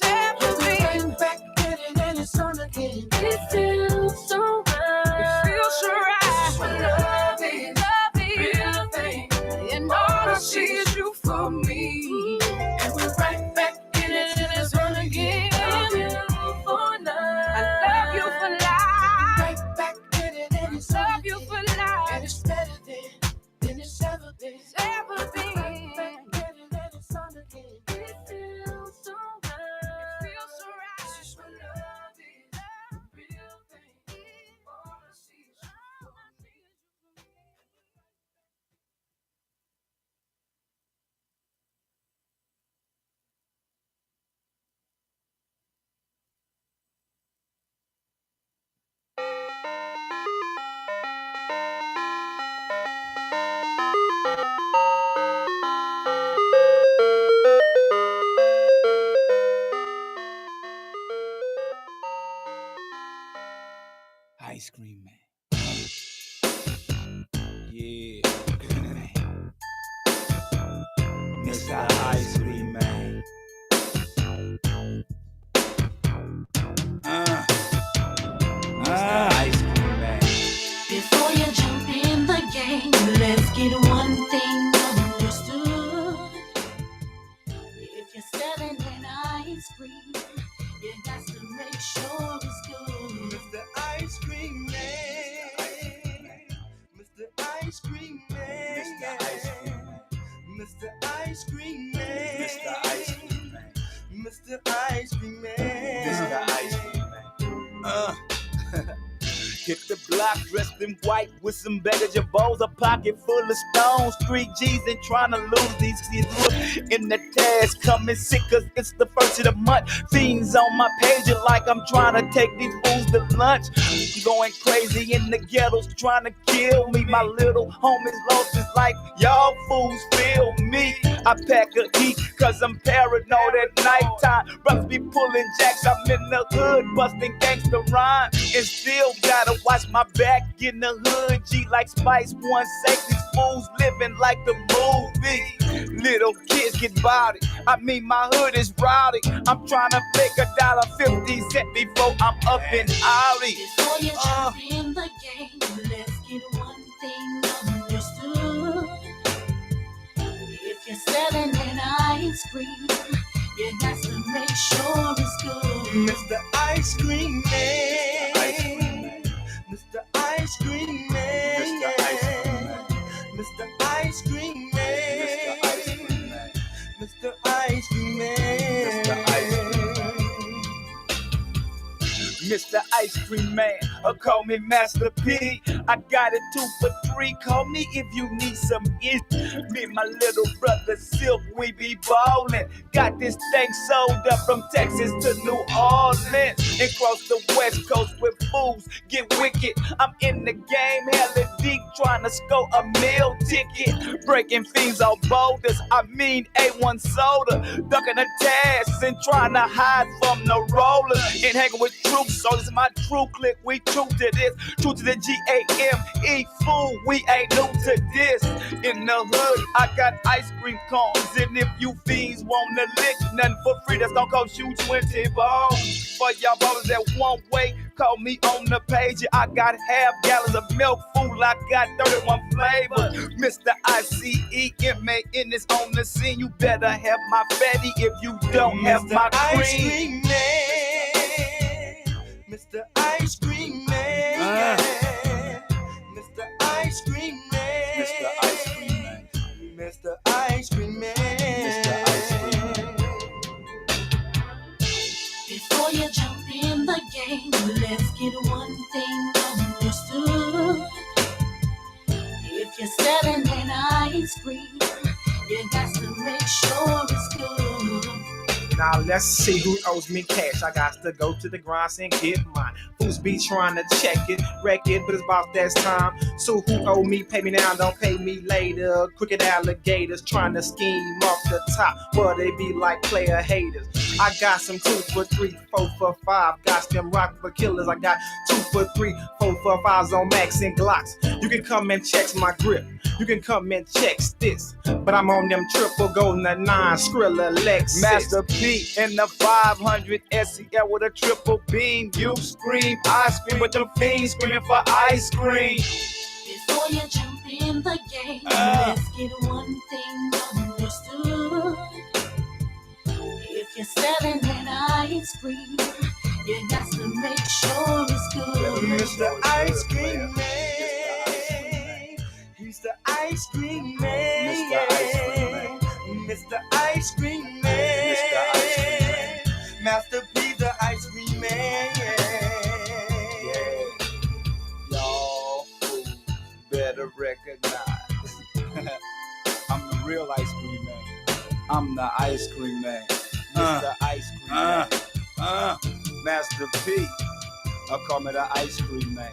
Never be. Right back at it and it's on again. It feels so right. It feels so right. This is what love is, real thing. And all I see is you for me. And we're right back in it and it's on again. I love you for life. I love you for life. Right back in it and it's on again. I love you for life. And it's better than it's ever been. It's ever been. Right back in it and it's on again. It feels so right. It feels so right. This is what love is, real thing. All I see is you. Ice Cream Man. Yeah. Mr. Ice Cream Man. Mr. Ice Cream Man. Before you jump in the game, let's get one thing understood. If you're selling an ice cream, you got to make sure it's good. Mr. Ice Cream Man. Mr. Ice Cream Man. Mr. Ice Cream Man. Mr. Ice Cream Man. Mr. Ice Cream Man. Mr. Ice Cream Man. Hit the block dressed in white with some baggage of balls, a pocket full of stones, 3 G's and trying to lose these kids in the task. Coming sick cause it's the first of the month. Fiends on my page are like I'm trying to take these fools to lunch. Going crazy in the ghettos trying to kill me. My little homies lost is like y'all fools feel me. I pack a heat cause I'm paranoid at nighttime. Brothers be pulling jacks, I'm in the hood busting gangsta rhyme. And still gotta watch my back in the hood. G like Spice One, say these fools living like the movie. Little kids get body, I mean my hood is rowdy. I'm trying to make $1.50 before I'm up and outy. Before you jump in the game, let's get one thing understood. If you're selling an ice cream, you got to make sure it's good. Mr. Ice Cream Man. Mr. Ice Cream Man. Mr. Ice Cream Man. Mr. Ice Cream Man. Mr. Ice Cream Man, or call me Master P. I got it 2 for $3. Call me if you need some it. Me and my little brother Silk, we be ballin'. Got this thing sold up from Texas to New Orleans and cross the West Coast with fools get wicked. I'm in the game, hella deep, trying to score a meal ticket. Breaking fiends off boulders, I mean A1 soda. Ducking the tasks and trying to hide from the rollers. And hanging with troops, so this is my true clique. We true to this, true to the G-A-M-E. Fool, we ain't new to this. In the hood, I got ice cream cones. And if you fiends wanna lick nothing for free, that's gonna cost you 20 balls. For y'all brothers that one way, call me on the page. I got half gallons of milk, fool. I got 31 flavors. Mr. ICEMAN is on the scene. You better have my fatty if you don't have my Ice cream. Cream Man. Mr. Ice Cream Man. Mr. Ice Cream Man. Mr. Ice Cream Man. Mr. Ice Cream Man. Mr. Ice Cream Man. Before you jump in the game, let's get one thing understood. If you're selling an ice cream, you got to make sure it's good. Now let's see who owes me cash. I got to go to the grind and get mine. Fools be trying to check it, wreck it, but it's about that time. So who owe me, pay me now, don't pay me later. Crooked alligators trying to scheme off the top, but they be like player haters. I got some 2 for $3, 4 for $5. Got them rock for killers. I got 2 for $3, 4 for $5s on Max and Glocks. You can come and check my grip. You can come and check this. But I'm on them triple golden 9 Skrilla Lexus. Master P in the 500 SEL with a triple beam. You scream, I scream, but them fiends screaming for ice cream. Before you jump in the game, let's get one thing understood. If you're selling that ice cream, you got to make sure it's good. Mr. Ice Cream Man. He's the ice cream man. Mr. Ice Cream Man. Master P, the ice cream man. Y'all fools better recognize I'm the real ice cream man. I'm the ice cream man. Mr. Ice Cream Man. Master P. Call me the ice cream man.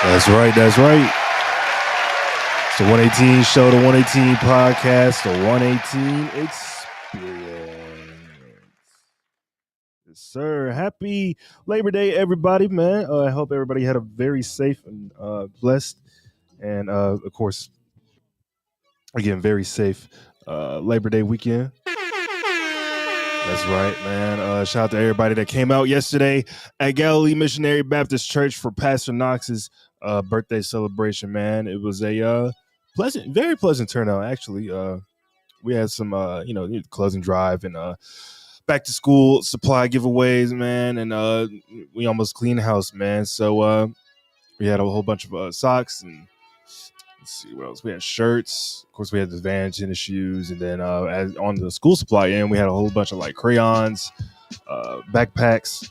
That's right. That's right. It's the 118 show, the 118 podcast, the 118 experience. Yes, sir. Happy Labor Day, everybody, man. I hope everybody had a very safe and blessed and, of course, again, very safe Labor Day weekend. That's right, man. Shout out to everybody that came out yesterday at Galilee Missionary Baptist Church for Pastor Knox's birthday celebration, man. It was a very pleasant turnout, actually. We had some, closing drive and back to school supply giveaways, man. And we almost cleaned house, man. So we had a whole bunch of socks and let's see what else. We had shirts. Of course, we had the Vans tennis shoes. And then as on the school supply end, we had a whole bunch of like crayons, backpacks,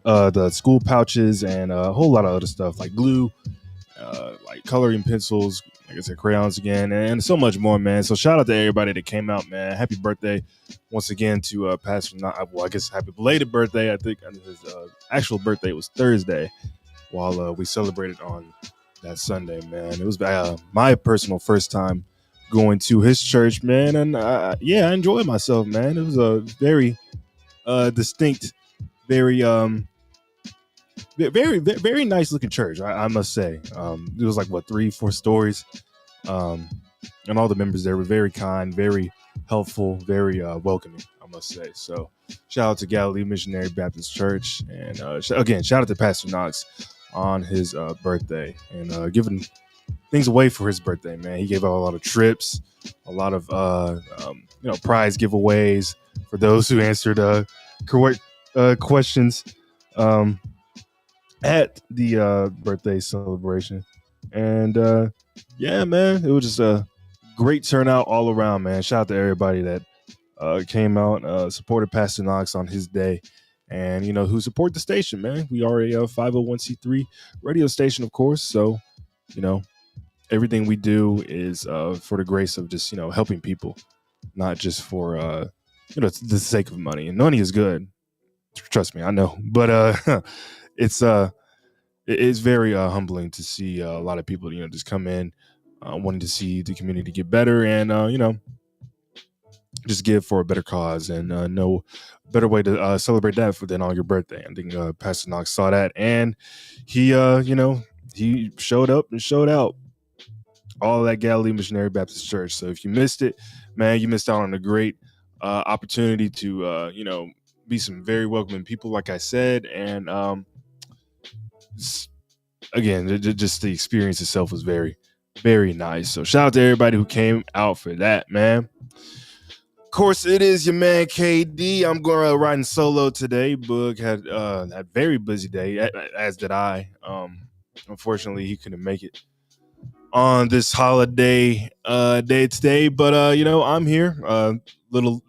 the school pouches, and a whole lot of other stuff like glue, like coloring pencils, like I said, crayons again, and so much more, man. So shout out to everybody that came out, man. Happy birthday once again to Pastor Knox. Well, I guess happy belated birthday. I think his actual birthday was Thursday, while we celebrated on that Sunday, man. It was my personal first time going to his church, man, and I enjoyed myself, man. It was a very distinct, very very nice looking church, I must say. It was like 3-4 stories, and all the members there were very kind, very helpful, very welcoming, I must say. So shout out to Galilee Missionary Baptist Church, and again, shout out to Pastor Knox on his birthday and giving things away for his birthday, man. He gave out a lot of trips, a lot of prize giveaways for those who answered correct questions at the birthday celebration. And man, it was just a great turnout all around, man. Shout out to everybody that came out, supported Pastor Knox on his day, and who support the station, man. We are a 501c3 radio station, of course, so everything we do is for the grace of just helping people, not just for the sake of money. And money is good, trust me, I know, but it's very humbling to see a lot of people just come in wanting to see the community get better, and just give for a better cause, and no better way to celebrate that than on your birthday. I think Pastor Knox saw that, and he he showed up and showed out all that Galilee Missionary Baptist Church. So if you missed it, man, you missed out on a great opportunity to be some very welcoming people, like I said, and again, just the experience itself was very, very nice. So shout out to everybody who came out for that, man. Of course, it is your man KD. I'm going to riding solo today. Boog had a very busy day, as did I. Unfortunately, he couldn't make it on this holiday day today, but I'm here. Little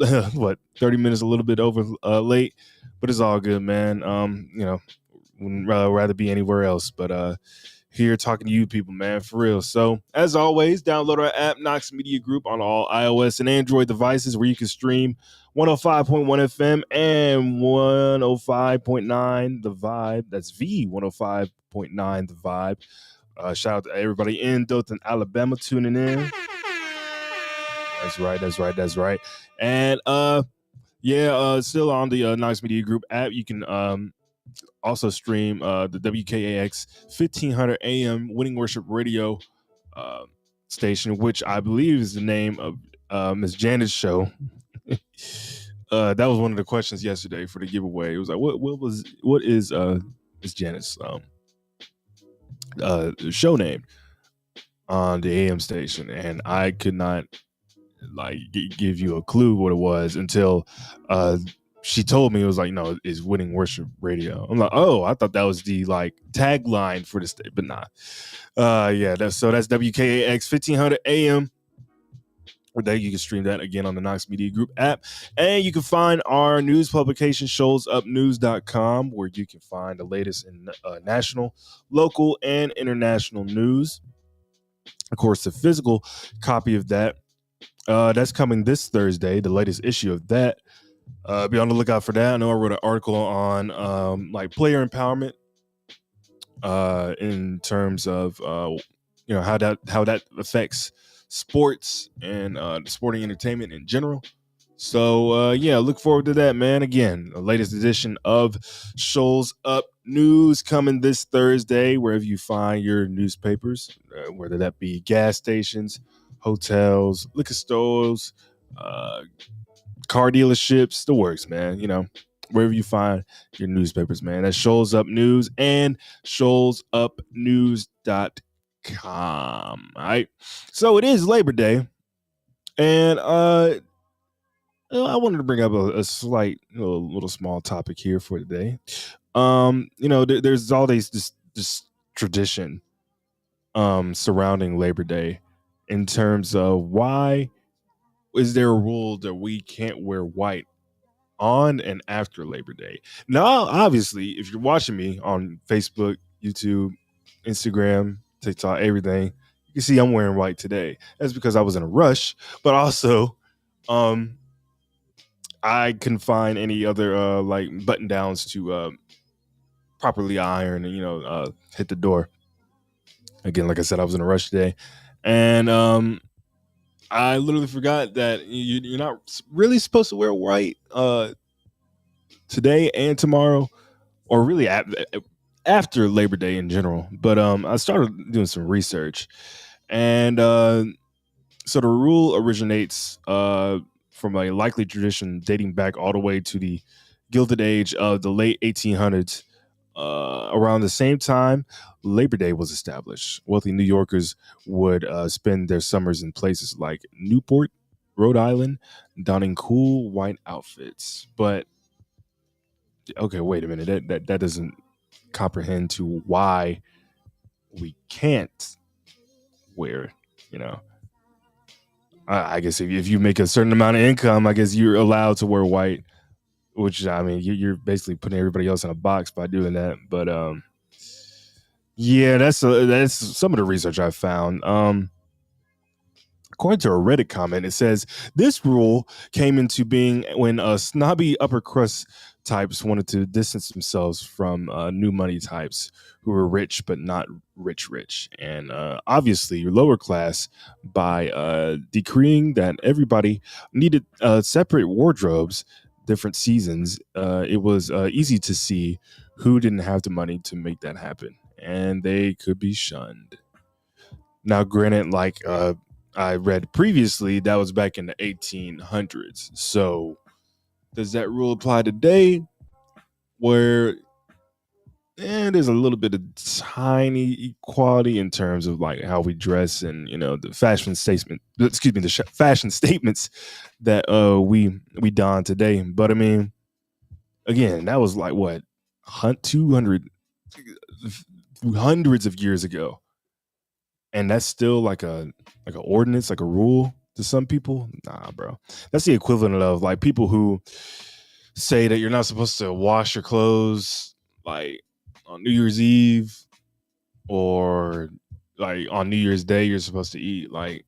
30 minutes, a little bit over late, but it's all good, man. Wouldn't rather be anywhere else, but here talking to you people, man, for real. So as always, download our app, Knox Media Group, on all iOS and Android devices, where you can stream 105.1 FM and 105.9 The Vibe. That's V105.9 The Vibe. Shout out to everybody in Dothan, Alabama, tuning in. That's right. And Yeah, still on the Knox Media Group app. You can also stream the WKAX 1500 AM Winning Worship Radio station, which I believe is the name of Miss Janet's show. That was one of the questions yesterday for the giveaway. It was like, what is Miss Janet's show name on the AM station? And I could not like give you a clue what it was until she told me. It was like, no, it's Winning Worship Radio. I'm like, oh, I thought that was the like tagline for the state, but not. Yeah, that's WKAX 1500 AM. Or that you can stream that again on the Knox Media Group app. And you can find our news publication, showsupnews.com, where you can find the latest in national, local, and international news. Of course, the physical copy of that, that's coming this Thursday, the latest issue of that. Be on the lookout for that. I know I wrote an article on like player empowerment in terms of how that affects sports and sporting entertainment in general. So yeah, look forward to that, man. Again, the latest edition of Shoals Up News coming this Thursday, wherever you find your newspapers, whether that be gas stations, hotels, liquor stores, car dealerships, the works, man. Wherever you find your newspapers, man. That Shoals Up News and shoalsupnews.com. All right. So it is Labor Day. And I wanted to bring up a slight little small topic here for today. There's all this tradition surrounding Labor Day in terms of why is there a rule that we can't wear white on and after Labor Day? Now, obviously, if you're watching me on Facebook, YouTube, Instagram, TikTok, everything, you can see I'm wearing white today. That's because I was in a rush, but also I couldn't find any other like button downs to properly iron and hit the door. Again, like I said, I was in a rush today, and I literally forgot that you're not really supposed to wear white today and tomorrow, or really after Labor Day in general. But I started doing some research, and so the rule originates from a likely tradition dating back all the way to the Gilded Age of the late 1800s. Around the same time Labor Day was established, wealthy New Yorkers would spend their summers in places like Newport, Rhode Island, donning cool white outfits. But okay, wait a minute. That doesn't comprehend to why we can't wear, I guess if you make a certain amount of income, I guess you're allowed to wear white, which I mean, you're basically putting everybody else in a box by doing that. But yeah, that's some of the research I found. According to a Reddit comment, it says this rule came into being when snobby upper crust types wanted to distance themselves from new money types who were rich but not rich, and obviously your lower class by decreeing that everybody needed separate wardrobes, different seasons. It was easy to see who didn't have the money to make that happen, and they could be shunned. Now, granted, like I read previously, that was back in the 1800s. So does that rule apply today, where there's a little bit of tiny equality in terms of like how we dress and the fashion statements that we don today? But I mean, again, that was like what 200 hundreds of years ago, and that's still like an ordinance, like a rule to some people. Nah, bro, that's the equivalent of like people who say that you're not supposed to wash your clothes like on New Year's Eve, or like on New Year's Day you're supposed to eat like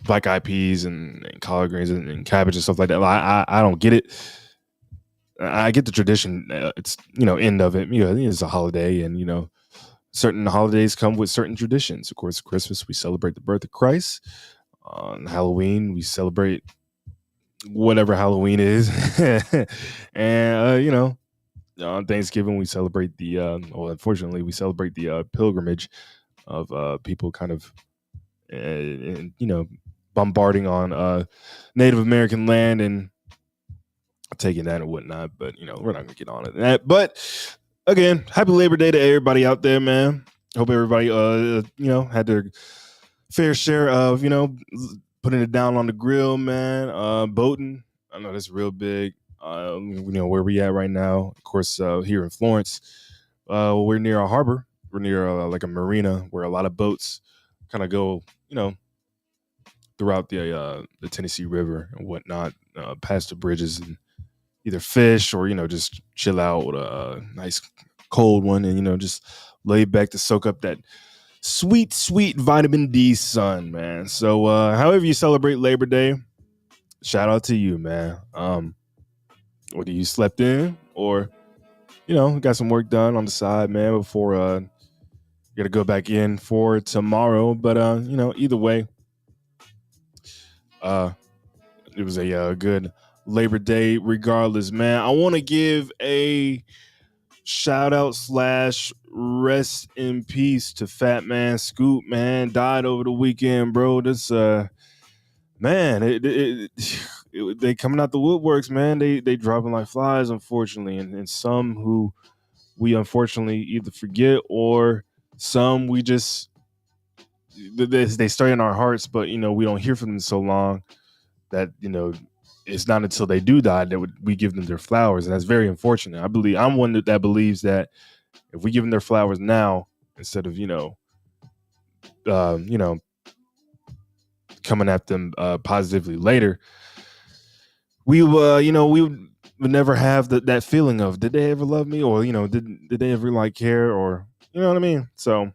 black eyed peas and collard greens and cabbage and stuff like that. I don't get it. I get the tradition. It's end of it. It's a holiday, and certain holidays come with certain traditions. Of course, Christmas we celebrate the birth of Christ. On Halloween we celebrate whatever Halloween is. And on Thanksgiving we celebrate the unfortunately we celebrate the pilgrimage of people kind of bombarding on Native American land and taking that and whatnot. But we're not gonna get on to that. But again, happy Labor Day to everybody out there, man. Hope everybody had their fair share of putting it down on the grill, man. Boating, I know that's real big. Where we at right now, of course, here in Florence, we're near a harbor. We're near like a marina where a lot of boats kind of go, throughout the Tennessee River and whatnot, past the bridges and either fish or just chill out with a nice cold one and just lay back to soak up that sweet vitamin D sun, man. So however you celebrate Labor Day, shout out to you, man. Whether you slept in or got some work done on the side, man, before you gotta go back in for tomorrow. But either way, it was a good Labor Day regardless, man. I want to give a shout out / rest in peace to Fat Man Scoop, man. Died over the weekend, bro. This man, they coming out the woodworks, man. They dropping like flies, unfortunately, and some who we unfortunately either forget or some we just they stay in our hearts, but we don't hear from them so long that it's not until they do die that we give them their flowers, and that's very unfortunate. I'm one that believes that if we give them their flowers now instead of coming at them positively later, we would never have that feeling of did they ever love me, or did they ever like care, or you know what I mean. So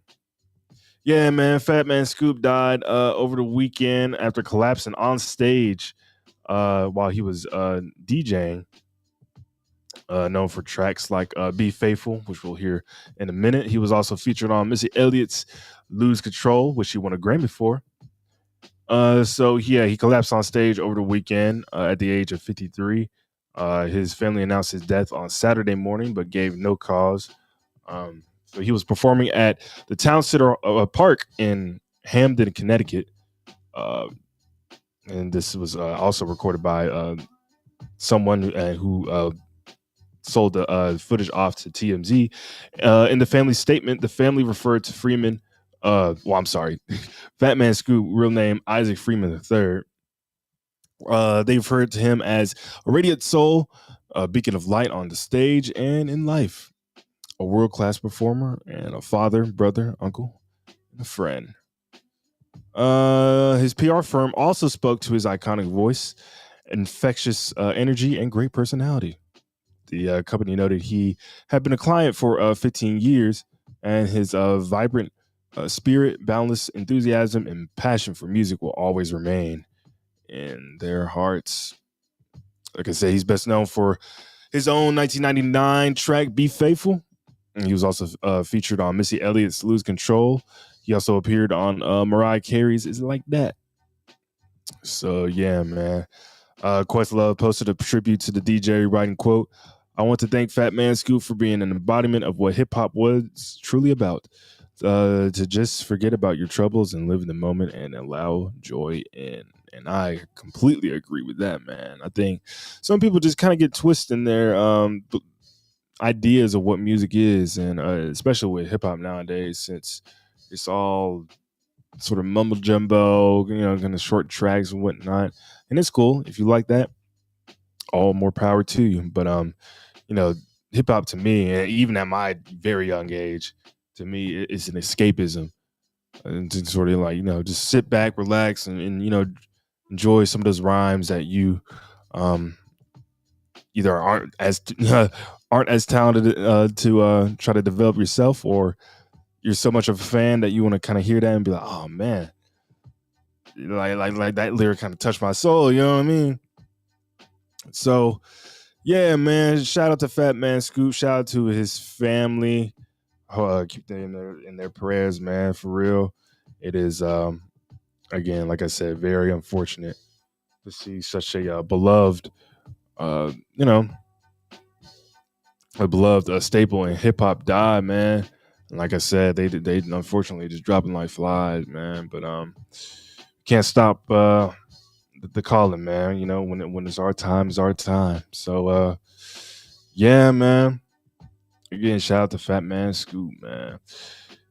yeah, man, Fat Man Scoop died over the weekend after collapsing on stage while he was DJing. Known for tracks like Be Faithful, which we'll hear in a minute. He was also featured on Missy Elliott's Lose Control, which he won a Grammy for. So yeah, he collapsed on stage over the weekend at the age of 53. His family announced his death on Saturday morning, but gave no cause. So he was performing at the Town Center Park in Hamden, Connecticut. And this was also recorded by someone who sold the footage off to TMZ. In the family statement, the family referred to Freeman. I'm sorry, Fat Man Scoop, real name Isaac Freeman III. They referred to him as a radiant soul, a beacon of light on the stage and in life, a world-class performer, and a father, brother, uncle, and a friend. His PR firm also spoke to his iconic voice, infectious energy, and great personality. The company noted he had been a client for 15 years, and his vibrant spirit, boundless enthusiasm, and passion for music will always remain in their hearts. Like I said, he's best known for his own 1999 track "Be Faithful." And he was also featured on Missy Elliott's "Lose Control." He also appeared on Mariah Carey's "Is It Like That." So yeah, man. Questlove posted a tribute to the DJ, writing, quote, "I want to thank Fat Man Scoop for being an embodiment of what hip-hop was truly about. To just forget about your troubles and live in the moment and allow joy in." And I completely agree with that, man. I think some people just kind of get twisted in their ideas of what music is, and especially with hip-hop nowadays, since it's all sort of mumble jumbo, kind of short tracks and whatnot. And it's cool if you like that. All more power to you. But hip hop to me, and even at my very young age, to me, it's an escapism. And to sort of like, just sit back, relax, and enjoy some of those rhymes that you either aren't as talented to try to develop yourself, or you're so much of a fan that you want to kind of hear that and be like, oh man, like that lyric kind of touched my soul, you know what I mean? So yeah, man, shout out to Fat Man Scoop, shout out to his family. Keep them in their prayers, man, for real. It is again, like I said, very unfortunate to see such a beloved, you know, a beloved staple in hip hop die, man. And like I said, they unfortunately just dropping like flies, man. But can't stop the calling, man. You know, when it's our time, it's our time. So yeah, man. Again, shout out to Fat Man Scoop, man.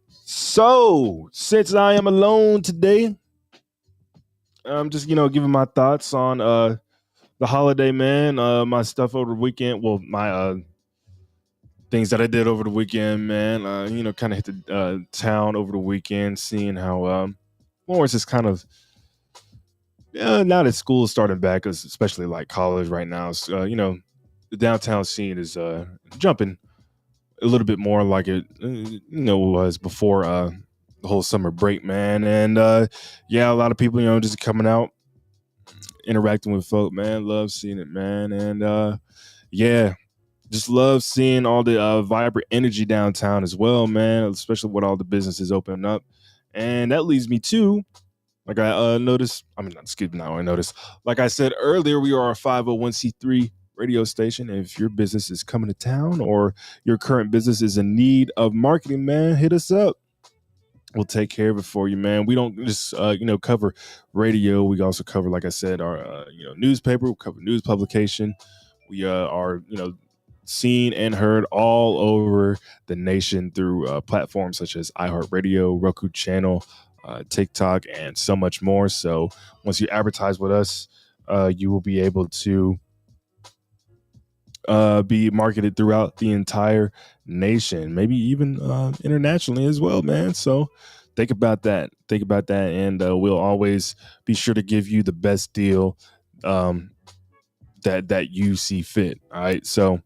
So since I am alone today, I'm just giving my thoughts on the holiday, man. My stuff over the weekend. Well, my things that I did over the weekend, man. Kind of hit the town over the weekend, seeing how Florence is kind of now that school is starting back, especially like college right now. So, the downtown scene is jumping a little bit more like it was before the whole summer break, man. And yeah, a lot of people just coming out, interacting with folk, man. Love seeing it, man. And yeah, just love seeing all the vibrant energy downtown as well, man, especially with all the businesses opening up. And that leads me to, like I noticed, I mean, excuse me, now I noticed, like I said earlier, we are a 501c3 radio station. And if your business is coming to town or your current business is in need of marketing, man, hit us up. We'll take care of it for you, man. We don't just cover radio. We also cover, like I said, our newspaper. We cover news publication. We are seen and heard all over the nation through platforms such as iHeartRadio, Roku channel, TikTok, and so much more. So once you advertise with us, you will be able to be marketed throughout the entire nation, maybe even internationally as well, man. So think about that, and we'll always be sure to give you the best deal that you see fit. All right, so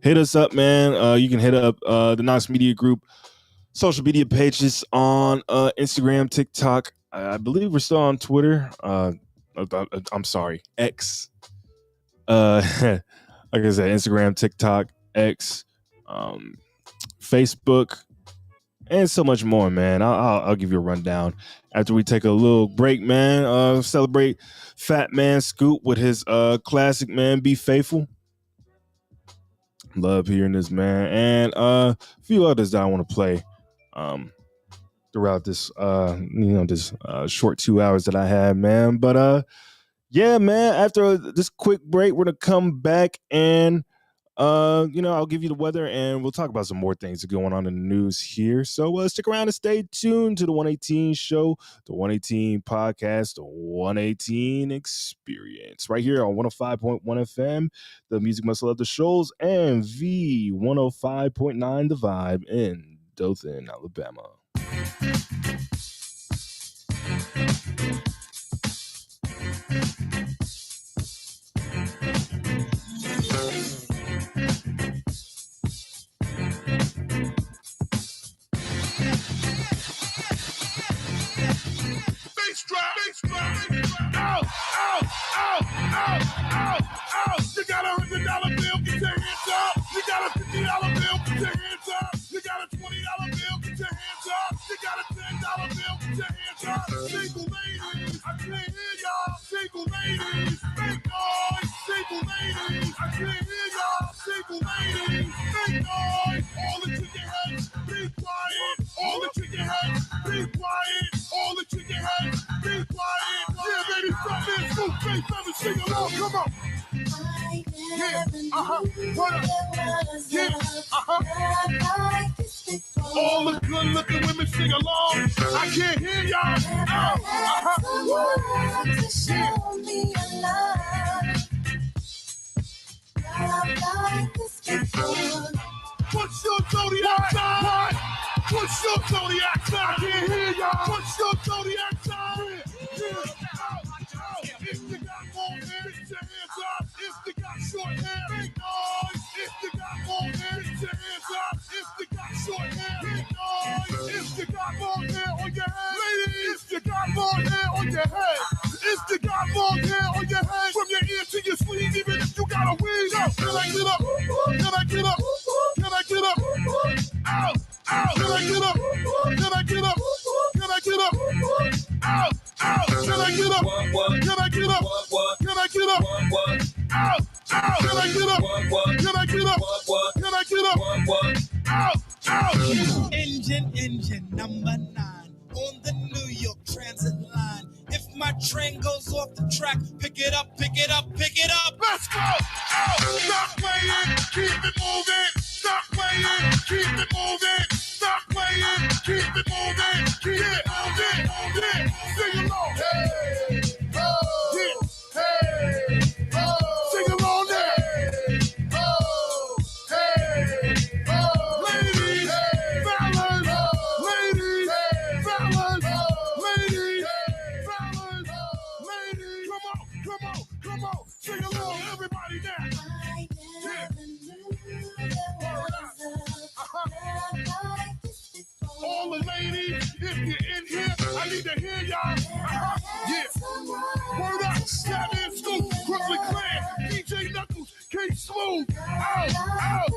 hit us up, man. You can hit up the Knox Media Group social media pages on Instagram, TikTok. I believe we're still on Twitter. I'm sorry, X. Like I said, Instagram, TikTok, X, Facebook, and so much more, man. I'll give you a rundown after we take a little break, man. Celebrate Fat Man Scoop with his classic, man, Be Faithful. Love hearing this, man. And a few others that I want to play throughout this this short 2 hours that I had, man. But yeah, man, after this quick break, we're gonna come back and I'll give you the weather and we'll talk about some more things that are going on in the news here. So stick around and stay tuned to the 118 show, the 118 podcast, the 118 experience right here on 105.1 FM, the music must love the shows, and V105.9 the vibe in Dothan, Alabama. Ow, ow, ow, ow, ow, ow. You got a $100 bill, get your hands up. You got a $50 bill, get your hands up. You got a $20 bill, get your hands up. You got a $10 bill, get your hands up. Single ladies, I can't hear y'all. Single ladies, make noise. Single ladies, I can't hear y'all. Single ladies, make noise. All the chicken heads, be quiet. All the chicken heads, be quiet. All the chicken heads, be quiet. Yeah, baby, stop this. Scoop, face, fellas, sing along. Come on. Yeah, what up? Yeah, all the good looking women sing along. I can't hear y'all. What's your zodiac sign? What's your zodiac sign? I can't hear y'all. What's your zodiac sign? If you got long hair, get your hands up. If you got short hair, make noise. If you got long hair, get your hands up. If you got short hair, make noise. If you got long hair on your head, ladies, if you got long hair on your head, if you got long hair on your head, from your ear to your sleeve, even if you got a wig, yo, can I get up? Can I get up? Can I get up? Ow, ow, can I get up? Can I get up? Can I get up? Ow, ow, can I get up? Can I get up? Station number 9 on the New York Transit line. If my train goes off the track, pick it up, pick it up, pick it up. Let's go! Out! Stop playing, keep it moving. Stop playing, keep it moving. Stop playing, keep it moving. Keep it moving, moving. Sing along. Hey, oh, yeah. Hey, oh. Sing along there. Hey, oh, hey, oh. Ladies, hey, fellas, oh. Ladies, hey, fellas, oh. Ladies, hey, fellas, oh. Ladies. Come on. Sing along, everybody now. I never knew there was a love like this before. All the ladies, if you're in here, I need to hear y'all. Yeah. Word up, Batman Scoop, Brooklyn Clan, DJ Knuckles, K Smooth. Out.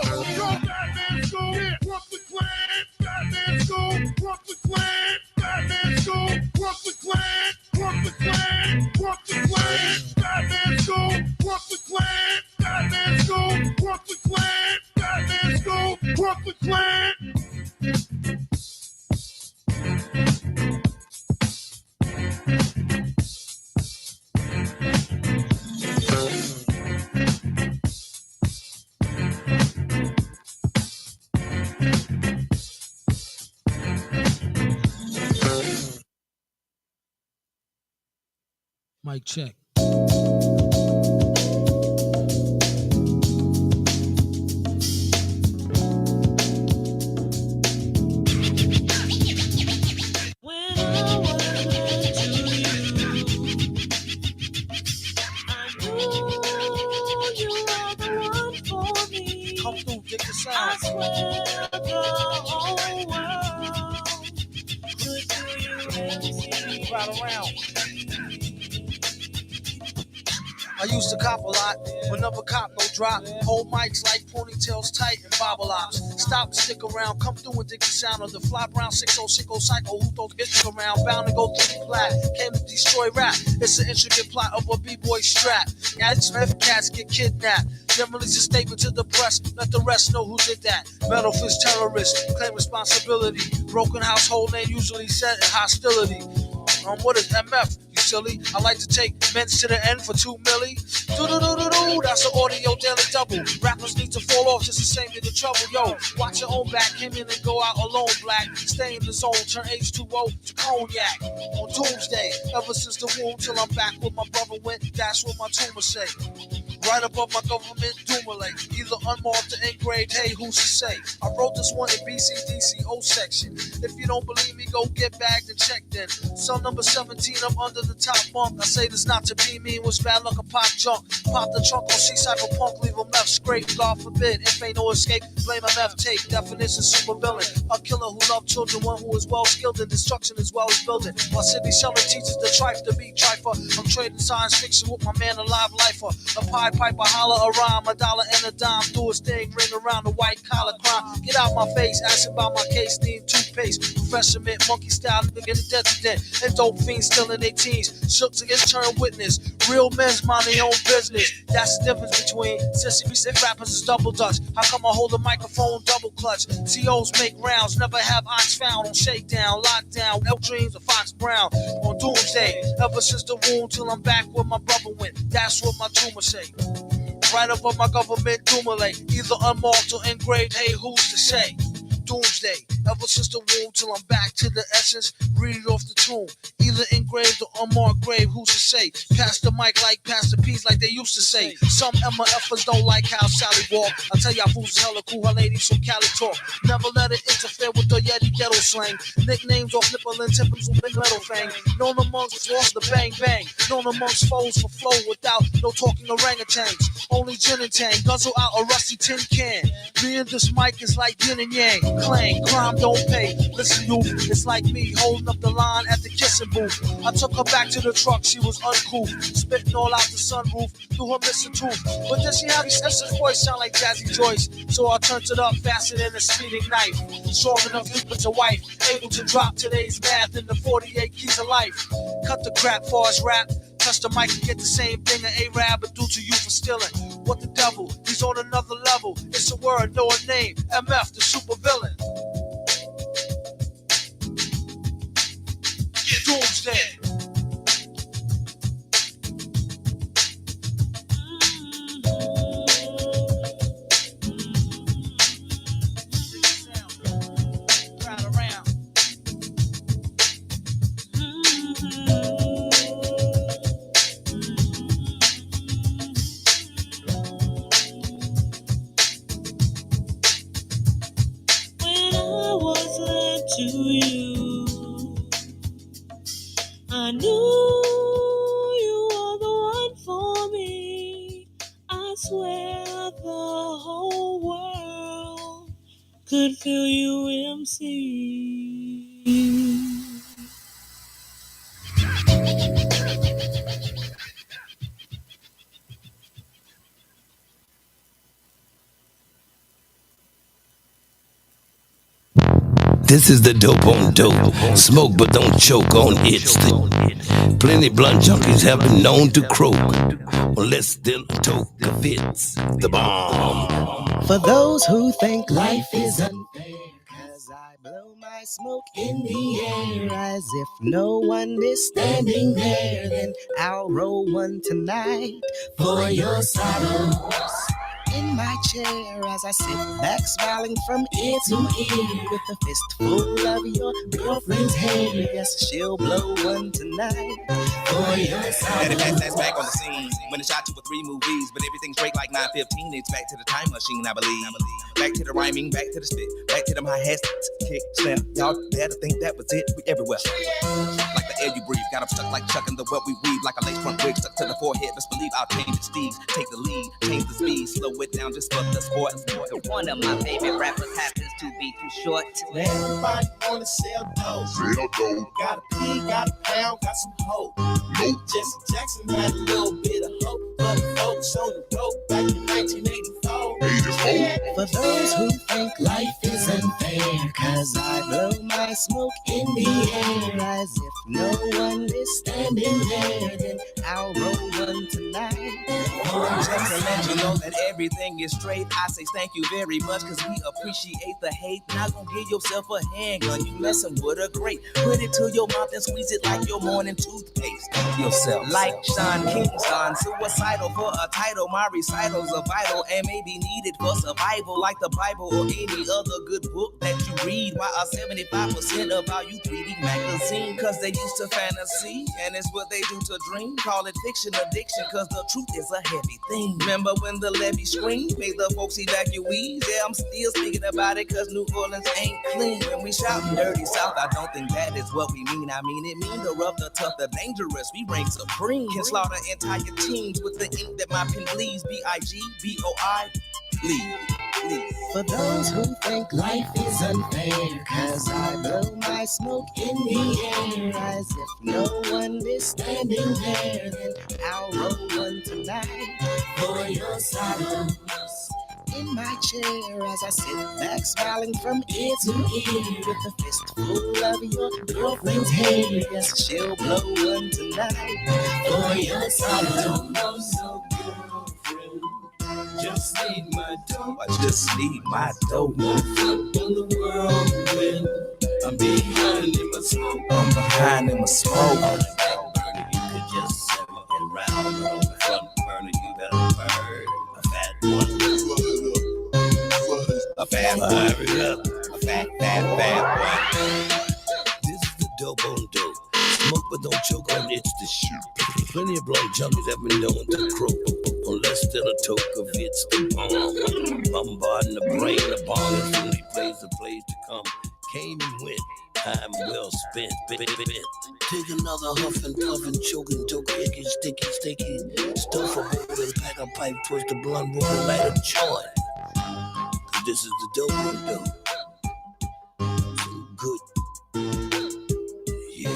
Go Batman Scoop, yeah. Brooklyn Clan, Batman Scoop, Brooklyn Clan, Batman Scoop, Brooklyn Clan, Brooklyn Clan, Brooklyn Clan, Batman Scoop, Brooklyn Clan, Batman Scoop, Brooklyn Clan, Batman Scoop, Brooklyn Clan. Mic check. When I was to you, I knew you were the one for me. Come through, get the I sound. swear the whole world could do you anything. Right around. I used to cop a lot, whenever cop no drop. Hold mics like ponytails tight and bobble ops. Stop and stick around, come through and dig the sound of the fly brown 6060 cycle. Who throws hits around, bound to go through the plat. Came to destroy rap, it's an intricate plot of a b-boy strap. Ad Smith cats get kidnapped. Then release a statement to the press, let the rest know who did that. Metal fist terrorists, claim responsibility. Broken household name usually set in hostility. What is MF? You silly. I like to take men's to the end for 2 milli. Do-do-do-do-do, that's an audio daily double. Rappers need to fall off just to save me the trouble. Yo, watch your own back, him in and go out alone, black. Stay in the zone, turn H2O to cognac. On doomsday, ever since the womb till I'm back with my brother went, that's what my tumor say. Right above my government doomulate, either unmarked or engraved, hey, who's to say? I wrote this one in BCDCO section. If you don't believe me, go get bagged and checked in. Cell number 17, I'm under the top bunk. I say this not to be mean, was bad luck, a pop junk. Pop the trunk on C-Cypherpunk, leave him left scraped. God forbid, if ain't no escape, blame MF tape. Definition super villain, a killer who loved children, one who is well skilled in destruction as well as building. While Sidney Sheldon teaches the trife to be trifer. I'm trading science fiction with my man, a live lifer. A pie piper, holler a rhyme, a dollar and a dime, do his thing, ring around the white collar crime. Get out my face, ask about my case, need toothpaste, professor mint, monkey style, nigga in the desert, and dope fiends still in their teens. Shooks against turn witness, real men's mind their own business. That's the difference between sissy and rappers is double dutch. How come I hold a microphone double clutch? COs make rounds, never have ox found on shakedown, lockdown, L dreams of Fox Brown on doomsday. Ever since the womb till I'm back where my brother went. That's what my tumor say. Right above my government doomulate, either unmarked or engraved, hey, who's to say? Doomsday, ever since the womb till I'm back to the essence, read it off the tomb. Either engraved or unmarked grave, who's to say? Pass the mic like Pastor P's like they used to say. Some MFers don't like how Sally walk. I tell y'all fools is hella cool, her ladies from Cali talk. Never let it interfere with the Yeti ghetto slang. Nicknames off nipple and tippins with big metal fang. Known amongst floors the bang bang. Known amongst foes for flow without no talking orangutans. Only gin and tang, guzzle out a rusty tin can. Me and this mic is like yin and yang. Clang, crime don't pay. Listen, you, it's like me holding up the line at the kissing booth. I took her back to the truck, she was uncouth, spitting all out the sunroof through her missing tooth. But then she had me sensitive voice sound like Jazzy Joyce, so I turned it up faster than a speeding knife. Strong enough to put your wife, able to drop today's math in the 48 keys of life. Cut the crap for us rap. Touch the mic and get the same thing an A-Rab would do to you for stealing. What the devil? He's on another level. It's a word, know a name. MF, the super villain. instead. When I was led to you, I knew you were the one for me. I swear the whole world could feel you, MC. This is the dope on dope. Smoke but don't choke on it. Plenty blunt junkies have been known to croak. Or less than a toke of it's the bomb. For those who think life is unfair, cause I blow my smoke in the air as if no one is standing there, then I'll roll one tonight for your saddles. In my chair as I sit back smiling from ear to ear with a fistful of your girlfriend's hair. Yes, she'll blow one tonight for your Daddy saddles. that's back on the scene. When it shot 2 or 3 movies, but everything's straight like 9:15. It's back to the time machine, I believe. Back to the rhyming, back to the spit, back to them high hats, kick, snap. Y'all better think that was it. We everywhere. Like the air you breathe, got 'em stuck like Chuck in the web we weave. Like a lace front wig stuck to the forehead. Best believe I'll change the steeds, take the lead, change the speed, slow it down just for the sport. One of my favorite rappers happens to be too short. Everybody wanna sell dope. Got a P, got a pound, got some hope. Jesse Jackson had a little bit of hope, but folks on the road back in 1984. For those who think life is unfair, cause I blow my smoke in the air as if no one is standing there, then I'll roll one tonight. Just to let you know that everything is straight, I say thank you very much, cause we appreciate the hate. Not gonna give yourself a handgun, you messing with a great. Put it to your mouth and squeeze it like your morning toothpaste. Yourself like Sean Kingston, suicidal for a title. My recitals are vital and may be needed for survival, like the Bible or any other good book that you read. Why are 75% of all you 3D magazine? Cause they used to fantasy, and it's what they do to dream. Call it fiction addiction, cause the truth is a heavy thing. Remember when the levee screamed, made the folks evacuees? Yeah, I'm still speaking about it, cause New Orleans ain't clean. When we shout dirty South, I don't think that is what we mean. I mean, it mean the rough, the tough, the dangerous. We reign supreme. Can slaughter entire teams with the ink that my pen bleeds. B-I-G-B-O-I, bleed. For those who think life is unfair, cause I blow my smoke in the air as if no one is standing there, then I'll roll one tonight for your silence. In my chair as I sit back smiling from ear to ear with a fistful of your girlfriend's hair. Yes, she'll blow one tonight for your silence. Just need my dope. I just need my dope. On the world when I'm behind in my smoke. I'm behind in my smoke. On the back burner, you could just settle around. On the front burner, you better burn a fat one. A fat one. A fat one. This is the dope on dope. Smoke but don't choke on it's the shoot. Plenty of blunt junkies have been known to croak. On less than a toke of it's the bomb. Bombarding the brain, the bomb is only plays the place to come. Came and went, time well spent. Take another huff and puff and choke and toke, icky, sticky. Stuff a bowl and pack a pipe, twist the blunt, roll a light of joint. Cause this is the dope on dope. Some good. Yeah.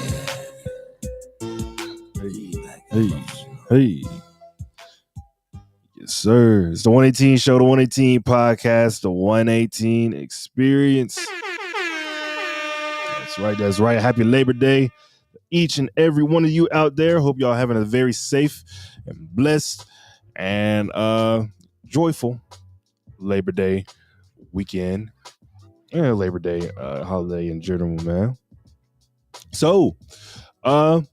Hey. Yes, sir. It's the 118 show, the 118 podcast, the 118 experience. That's right. Happy Labor Day. Each and every one of you out there. Hope y'all having a very safe and blessed and joyful Labor Day weekend. And Labor Day holiday in general, man. So, Got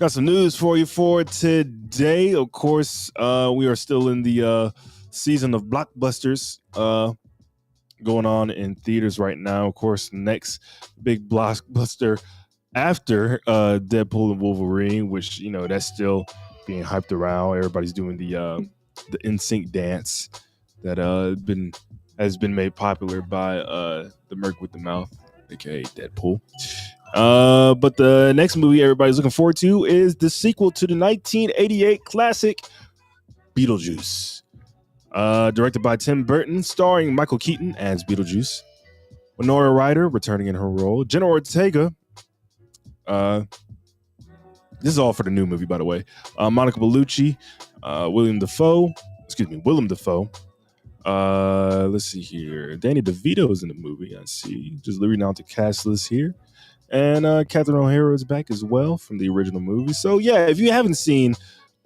some news for you for today. Of course, we are still in the season of blockbusters going on in theaters right now. Of course, next big blockbuster after Deadpool and Wolverine, which that's still being hyped around. Everybody's doing the NSYNC dance that has been made popular by the Merc with the Mouth, aka Deadpool. But the next movie everybody's looking forward to is the sequel to the 1988 classic Beetlejuice. Directed by Tim Burton, starring Michael Keaton as Beetlejuice, Winona Ryder returning in her role, Jenna Ortega. This is all for the new movie, by the way. Monica Bellucci, Willem Dafoe. Let's see here. Danny DeVito is in the movie. I see. Just reading out the cast list here. And Catherine O'Hara is back as well from the original movie. So yeah, if you haven't seen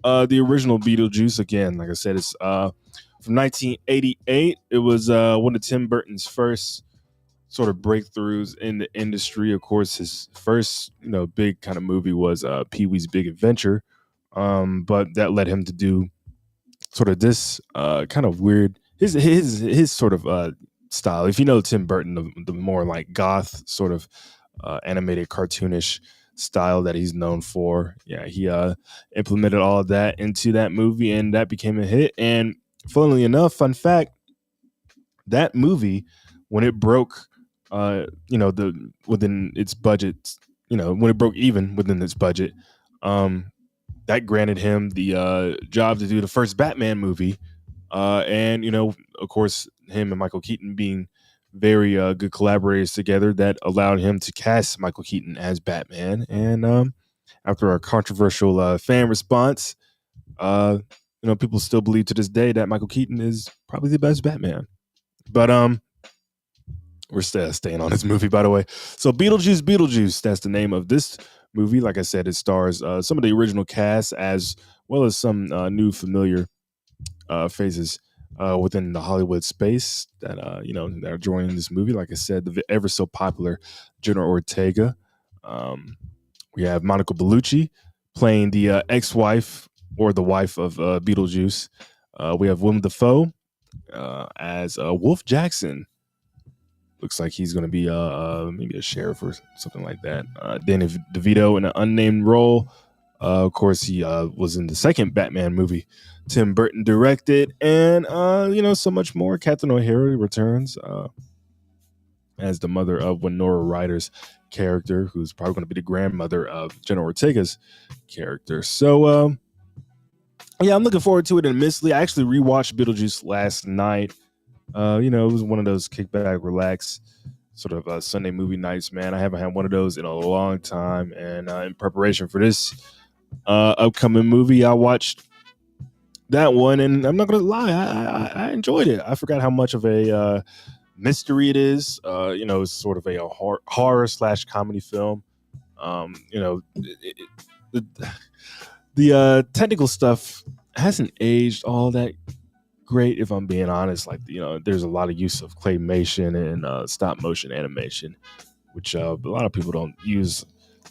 the original Beetlejuice, again, like I said, it's from 1988. It was one of Tim Burton's first sort of breakthroughs in the industry. Of course, his first big kind of movie was Pee-wee's Big Adventure, but that led him to do sort of this kind of weird his sort of style. If you know Tim Burton, the more like goth sort of animated cartoonish style that he's known for. Yeah, he implemented all of that into that movie, and that became a hit. And funnily enough, fun fact, that movie, when it broke within its budget, when it broke even within its budget, that granted him the job to do the first Batman movie. And of course, him and Michael Keaton being very good collaborators together, that allowed him to cast Michael Keaton as Batman. And after a controversial fan response, people still believe to this day that Michael Keaton is probably the best Batman. But we're staying on this movie, by the way. So Beetlejuice, that's the name of this movie. Like I said, it stars some of the original cast as well as some new familiar faces within the Hollywood space that that are joining this movie. Like I said, the ever so popular Jenna Ortega. We have Monica Bellucci playing the ex-wife or the wife of Beetlejuice. We have Willem Dafoe as Wolf Jackson. Looks like he's going to be maybe a sheriff or something like that. Danny DeVito in an unnamed role. Of course, he was in the second Batman movie Tim Burton directed, and so much more. Catherine O'Hara returns as the mother of Winona Ryder's character, who's probably going to be the grandmother of Jenna Ortega's character. So, yeah, I'm looking forward to it immensely. I actually rewatched Beetlejuice last night. It was one of those kickback, relax sort of Sunday movie nights, man. I haven't had one of those in a long time. And in preparation for this upcoming movie, I watched that one, and I'm not going to lie, I enjoyed it. I forgot how much of a mystery it is. It's sort of a horror / comedy film. The technical stuff hasn't aged all that great, if I'm being honest. Like, there's a lot of use of claymation and stop motion animation, which a lot of people don't use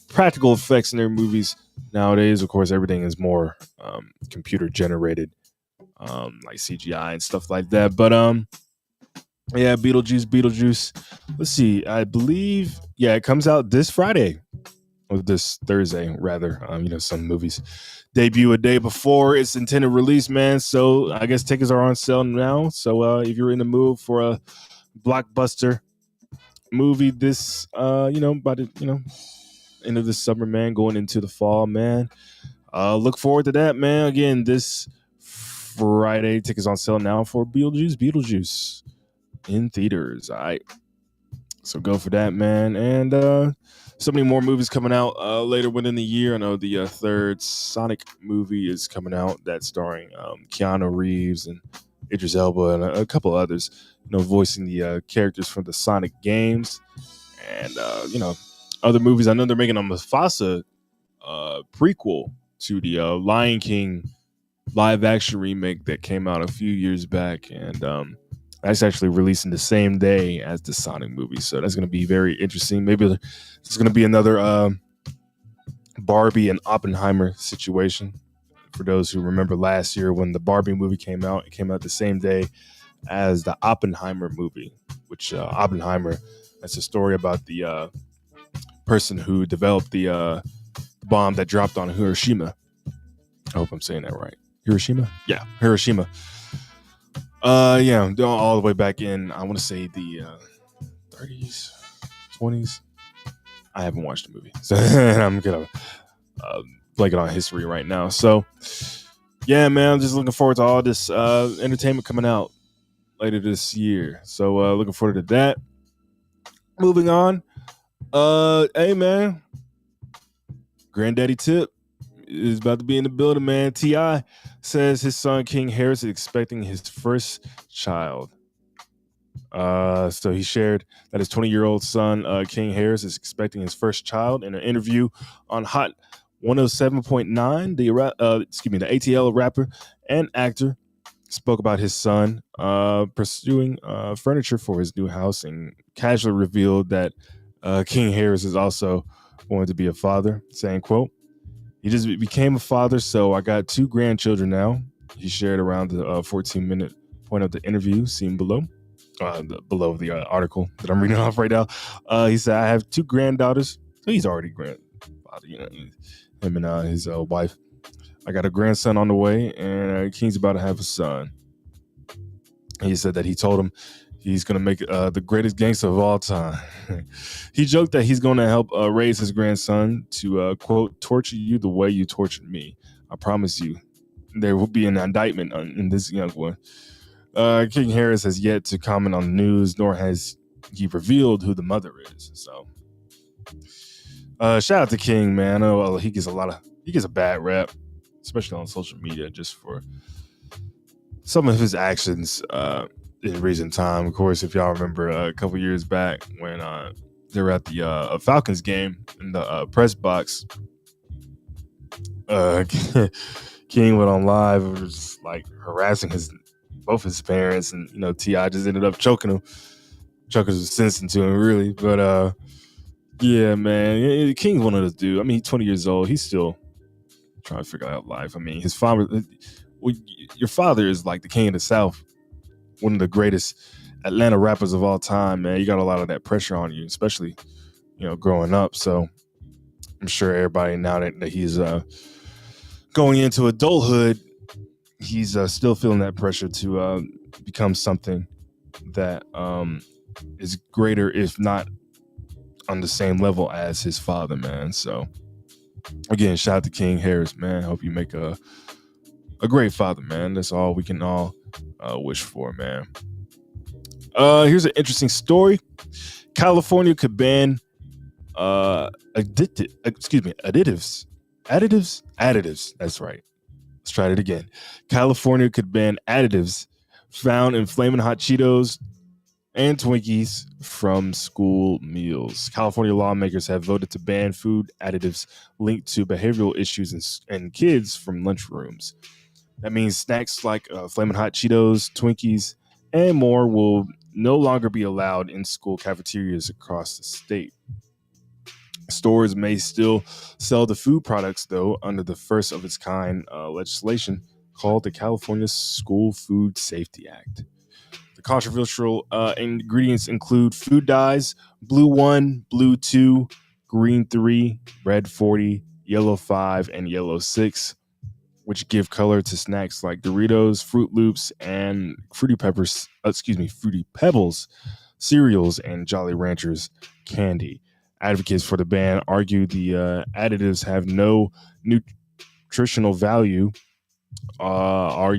practical effects in their movies nowadays. Of course, everything is more computer generated, like CGI and stuff like that. But yeah, Beetlejuice. Let's see. I believe, yeah, it comes out this Friday. Or this Thursday, rather. Some movies debut a day before its intended release, man. So I guess tickets are on sale now. So if you're in the mood for a blockbuster movie this, by the, end of the summer, man, going into the fall, man, look forward to that, man. Again, this Friday, tickets on sale now for Beetlejuice in theaters. All right. So go for that, man. And so many more movies coming out later within the year. I know the third Sonic movie is coming out, that's starring Keanu Reeves and Idris Elba and a couple others, voicing the characters from the Sonic games. And, other movies. I know they're making a Mufasa prequel to the Lion King live action remake that came out a few years back. And that's actually releasing the same day as the Sonic movie. So that's going to be very interesting. Maybe there's going to be another Barbie and Oppenheimer situation. For those who remember last year when the Barbie movie came out, it came out the same day as the Oppenheimer movie, which Oppenheimer, that's a story about the person who developed the bomb that dropped on Hiroshima. I hope I'm saying that right. Hiroshima? Yeah, Hiroshima. Yeah, all the way back in, I want to say the 30s, 20s. I haven't watched the movie, so I'm gonna blanket on history right now. So, yeah, man, I'm just looking forward to all this entertainment coming out later this year. So, looking forward to that. Moving on. Hey, man, Granddaddy Tip is about to be in the building, man. T.I. says his son King Harris is expecting his first child. So he shared that his 20-year-old son, King Harris, is expecting his first child. In an interview on Hot 107.9, the ATL rapper and actor spoke about his son pursuing furniture for his new house and casually revealed that King Harris is also going to be a father, saying, quote, "He just became a father, so I got 2 grandchildren now." He shared around the 14-minute point of the interview seen below. Below the article that I'm reading off right now. He said, "I have 2 granddaughters." So he's already grandfather, him and his wife. "I got a grandson on the way, and King's about to have a son." He said that he told him he's going to make the greatest gangster of all time. He joked that he's going to help raise his grandson to, quote, "torture you the way you tortured me. I promise you there will be an indictment in this young one." King Harris has yet to comment on the news, nor has he revealed who the mother is. So, shout out to King, man. I know he gets a bad rap, especially on social media, just for some of his actions in recent time. Of course, if y'all remember a couple years back when they were at the Falcons game in the press box, King went on live and was just, like, harassing both his parents, and T.I. just ended up choking some sense into him, really. But yeah, man, King's one of those dudes. I mean, he's 20 years old. He's still trying to figure out life. I mean, his father, your father is like the king of the South, one of the greatest Atlanta rappers of all time, man. You got a lot of that pressure on you, especially growing up. So I'm sure everybody, now that he's going into adulthood, he's still feeling that pressure to become something that is greater, if not on the same level as his father, man. So again, shout out to King Harris, man. Hope you make a great father, man. That's all we can all wish for, man. Here's an interesting story. California could ban additives. That's right. Let's try it again. California could ban additives found in Flamin' Hot Cheetos and Twinkies from school meals. California lawmakers have voted to ban food additives linked to behavioral issues in kids from lunchrooms. That means snacks like Flamin' Hot Cheetos, Twinkies, and more will no longer be allowed in school cafeterias across the state. Stores may still sell the food products, though, under the first of its kind legislation called the California School Food Safety Act. The controversial ingredients include food dyes, blue 1, blue 2, green 3, red 40, yellow 5, and yellow 6, which give color to snacks like Doritos, Fruit Loops, and Fruity Pebbles cereals and Jolly Ranchers candy. Advocates for the ban argue the additives have no nutritional value, are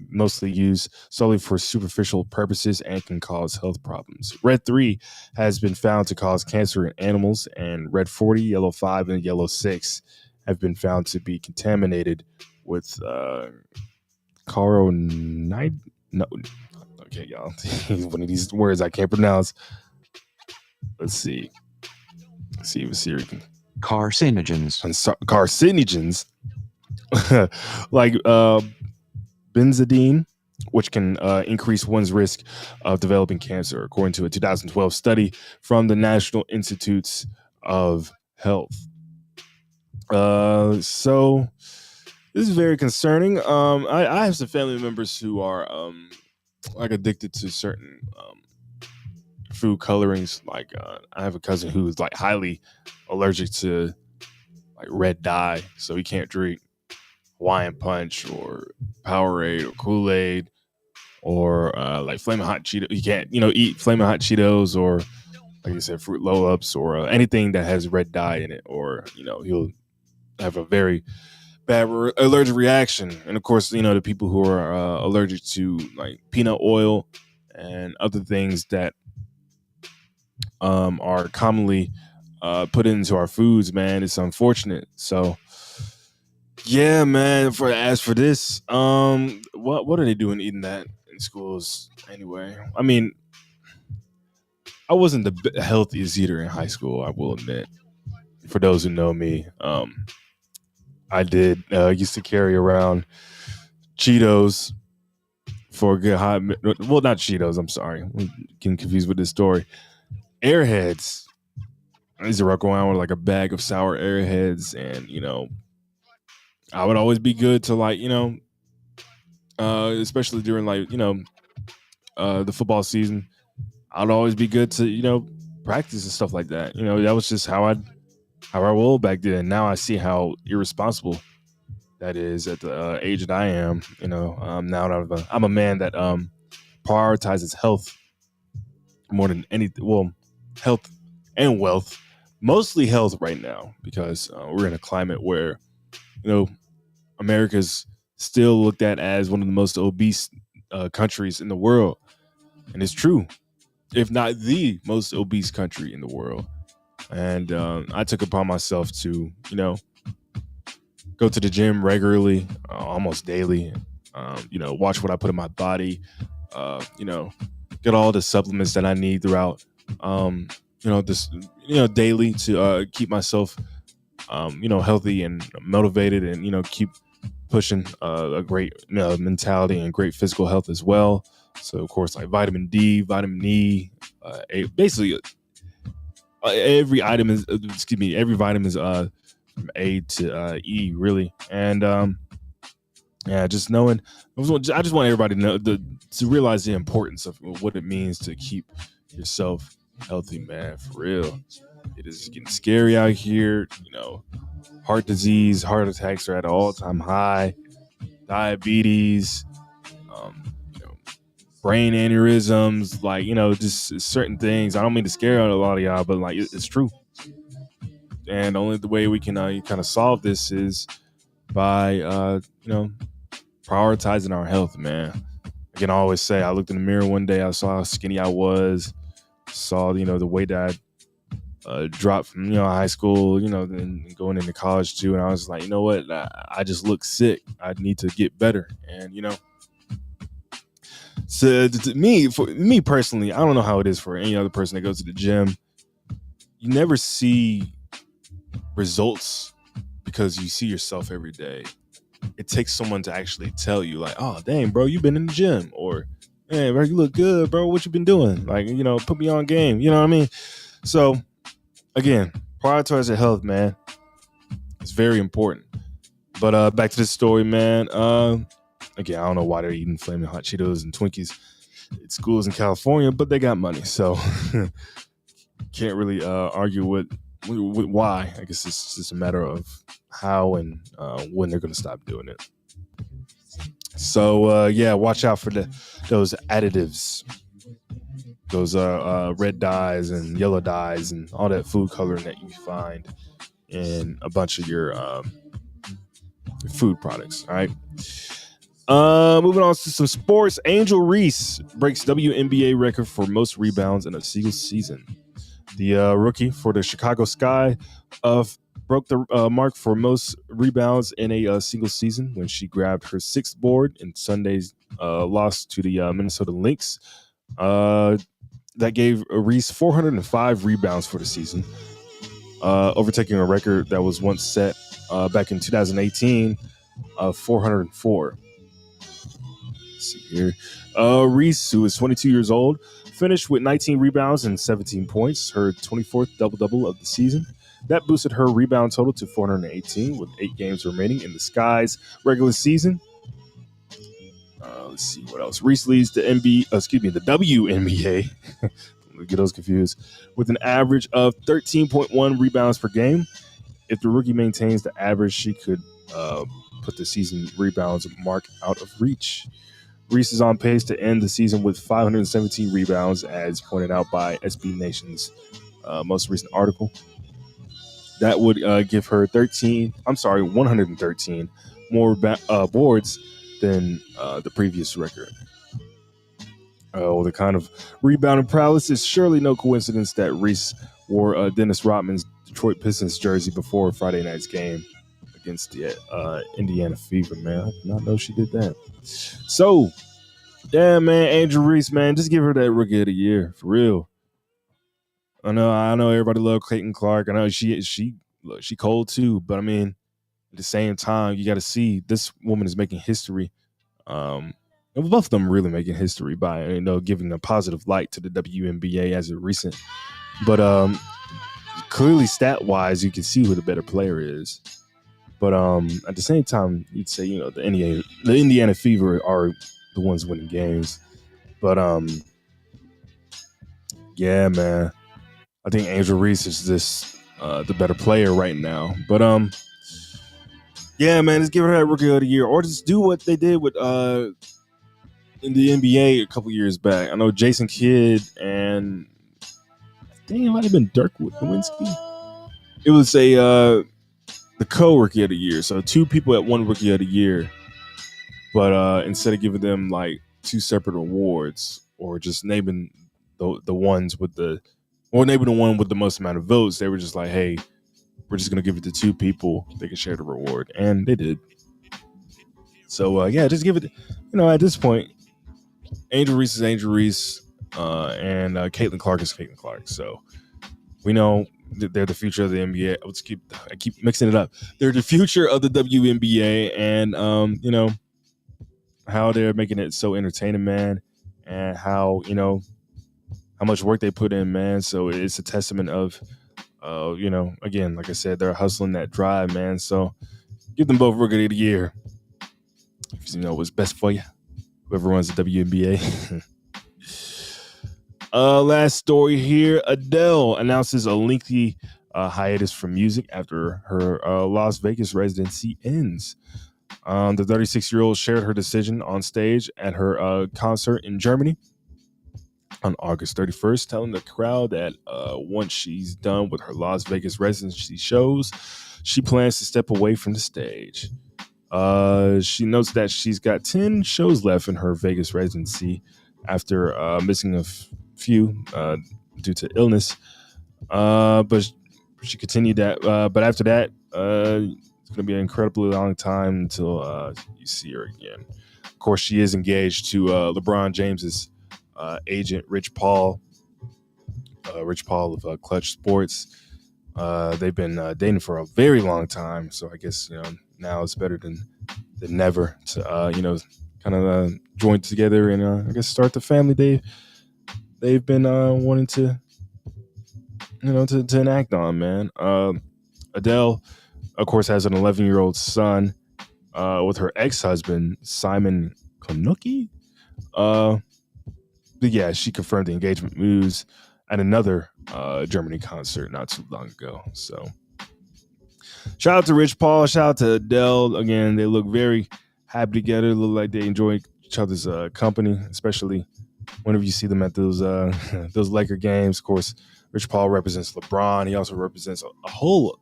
mostly used solely for superficial purposes, and can cause health problems. Red 3 has been found to cause cancer in animals, and red 40, yellow 5, and yellow 6 have been found to be contaminated with coronite. No, okay, y'all. One of these words I can't pronounce. Let's see if Siri can. Carcinogens. Carcinogens, like benzidine, which can increase one's risk of developing cancer, according to a 2012 study from the National Institutes of Health. So this is very concerning. I have some family members who are like addicted to certain food colorings. Like I have a cousin who is like highly allergic to like red dye, so he can't drink Hawaiian Punch or Powerade or Kool-Aid or like Flamin' Hot Cheetos. He can't, eat Flamin' Hot Cheetos or like you said, Fruit Roll-Ups or anything that has red dye in it, or he'll have a very bad allergic reaction. And of course, the people who are allergic to like peanut oil and other things that are commonly put into our foods, man, it's unfortunate. So yeah, man. As for this, what are they doing eating that in schools anyway? I mean, I wasn't the healthiest eater in high school, I will admit. For those who know me, I did used to carry around Cheetos for a good hot. Well, not Cheetos. I'm sorry, I'm getting confused with this story. Airheads. I used to rock around with like a bag of sour Airheads, and I would always be good to like especially during like the football season. I'd always be good to practice and stuff like that. That was just how I rolled back then. Now I see how irresponsible that is at the age that I am. Now that I'm a man that prioritizes health more than anything. Well, health and wealth, mostly health right now, because we're in a climate where America's still looked at as one of the most obese countries in the world, and it's true, if not the most obese country in the world. And I took upon myself to go to the gym regularly, almost daily. Watch what I put in my body. Get all the supplements that I need throughout. This daily to keep myself healthy and motivated, and keep pushing a great mentality and great physical health as well. So of course, like vitamin D, vitamin E, basically every item is every vitamin is from A to E, really. And yeah, just knowing, I just want everybody to know to realize the importance of what it means to keep yourself healthy, man. For real, it is getting scary out here. Heart disease, heart attacks are at an all-time high. Diabetes, brain aneurysms, like just certain things. I don't mean to scare a lot of y'all, but like it's true. And only the way we can kind of solve this is by prioritizing our health, man. I can always say, I looked in the mirror one day, I saw how skinny I was, saw the weight that I dropped from high school, then going into college too, and I was like, you know what, I just look sick. I need to get better. And so for me personally, I don't know how it is for any other person that goes to the gym. You never see results because you see yourself every day. It takes someone to actually tell you, like, oh dang, bro, you've been in the gym, or hey, bro, you look good, bro, what you been doing? Like, put me on game. You know what I mean? So again, prioritize your health, man. It's very important. But back to this story, man. Again, I don't know why they're eating Flamin' Hot Cheetos and Twinkies at schools in California, but they got money, so can't really argue with why. I guess it's just a matter of how and when they're going to stop doing it. So yeah, watch out for those additives, those red dyes and yellow dyes and all that food coloring that you find in a bunch of your food products. All right. Moving on to some sports. Angel Reese breaks WNBA record for most rebounds in a single season. The rookie for the Chicago Sky broke the mark for most rebounds in a single season when she grabbed her sixth board in Sunday's loss to the Minnesota Lynx. That gave Reese 405 rebounds for the season, overtaking a record that was once set back in 2018 of 404. Let's see here. Reese, who is 22 years old, finished with 19 rebounds and 17 points, her 24th double-double of the season. That boosted her rebound total to 418 with 8 games remaining in the Sky's regular season. Let's see what else. Reese leads the the WNBA. Get those confused. With an average of 13.1 rebounds per game. If the rookie maintains the average, she could put the season rebounds mark out of reach. Reese is on pace to end the season with 517 rebounds, as pointed out by SB Nation's most recent article. That would give her 113 more boards than the previous record. The kind of rebounding prowess is surely no coincidence that Reese wore Dennis Rodman's Detroit Pistons jersey before Friday night's game against the Indiana Fever, man. I did not know she did that. So, yeah, man, Angel Reese, man, just give her that Rookie of the Year, for real. I know everybody loves Caitlin Clark. I know she cold too, but I mean, at the same time, you got to see this woman is making history. And both of them really making history by giving a positive light to the WNBA as of recent. But clearly, stat wise, you can see who the better player is. But at the same time, you'd say the Indiana Fever are the ones winning games. But yeah, man, I think Angel Reese is the better player right now. But yeah, man, just give her that Rookie of the Year, or just do what they did with in the NBA a couple years back. I know Jason Kidd and I think it might have been Dirk Nowitzki. It was the co-Rookie of the Year. So 2 people at one Rookie of the Year, but instead of giving them like 2 separate awards, or just naming the ones with naming the one with the most amount of votes, they were just like, hey, we're just gonna give it to 2 people. They can share the reward, and they did. So yeah, just give it. At this point, Angel Reese is Angel Reese, and Caitlin Clark is Caitlin Clark. So we know that they're the future of the NBA. I keep mixing it up. They're the future of the WNBA, and how they're making it so entertaining, man, and how much work they put in, man. So it's a testament of, again, like I said, they're hustling that drive, man. So give them both Rookie of the Year. If you know what's best for you. Whoever runs the WNBA. Last story here. Adele announces a lengthy hiatus from music after her Las Vegas residency ends. The 36-year-old shared her decision on stage at her concert in Germany on August 31st, telling the crowd that once she's done with her Las Vegas residency shows, she plans to step away from the stage. She notes that she's got 10 shows left in her Vegas residency after missing a few due to illness. But she continued that. But after that, it's going to be an incredibly long time until you see her again. Of course, she is engaged to LeBron James's agent, Rich Paul. Rich Paul of Clutch Sports. They've been dating for a very long time, so I guess now it's better than never to kind of join together and I guess start the family they've been wanting to to enact on, man. Adele, of course, has an 11-year-old son with her ex-husband Simon Konuki. But yeah, she confirmed the engagement news at another Germany concert not too long ago. So shout out to Rich Paul, shout out to Adele. Again, they look very happy together. Look like they enjoy each other's company, especially whenever you see them at those Laker games. Of course, Rich Paul represents LeBron. He also represents a whole,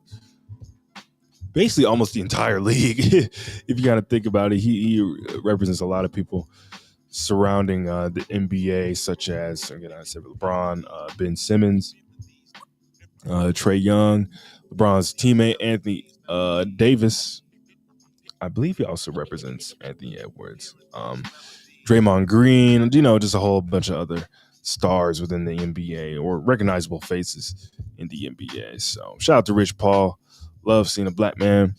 basically almost the entire league. If you kind of think about it, he represents a lot of people surrounding the NBA, such as, again, I said LeBron, Ben Simmons, Trae Young, LeBron's teammate Anthony Davis. I believe he also represents Anthony Edwards. Draymond Green, just a whole bunch of other stars within the NBA, or recognizable faces in the NBA. So shout out to Rich Paul. Love seeing a black man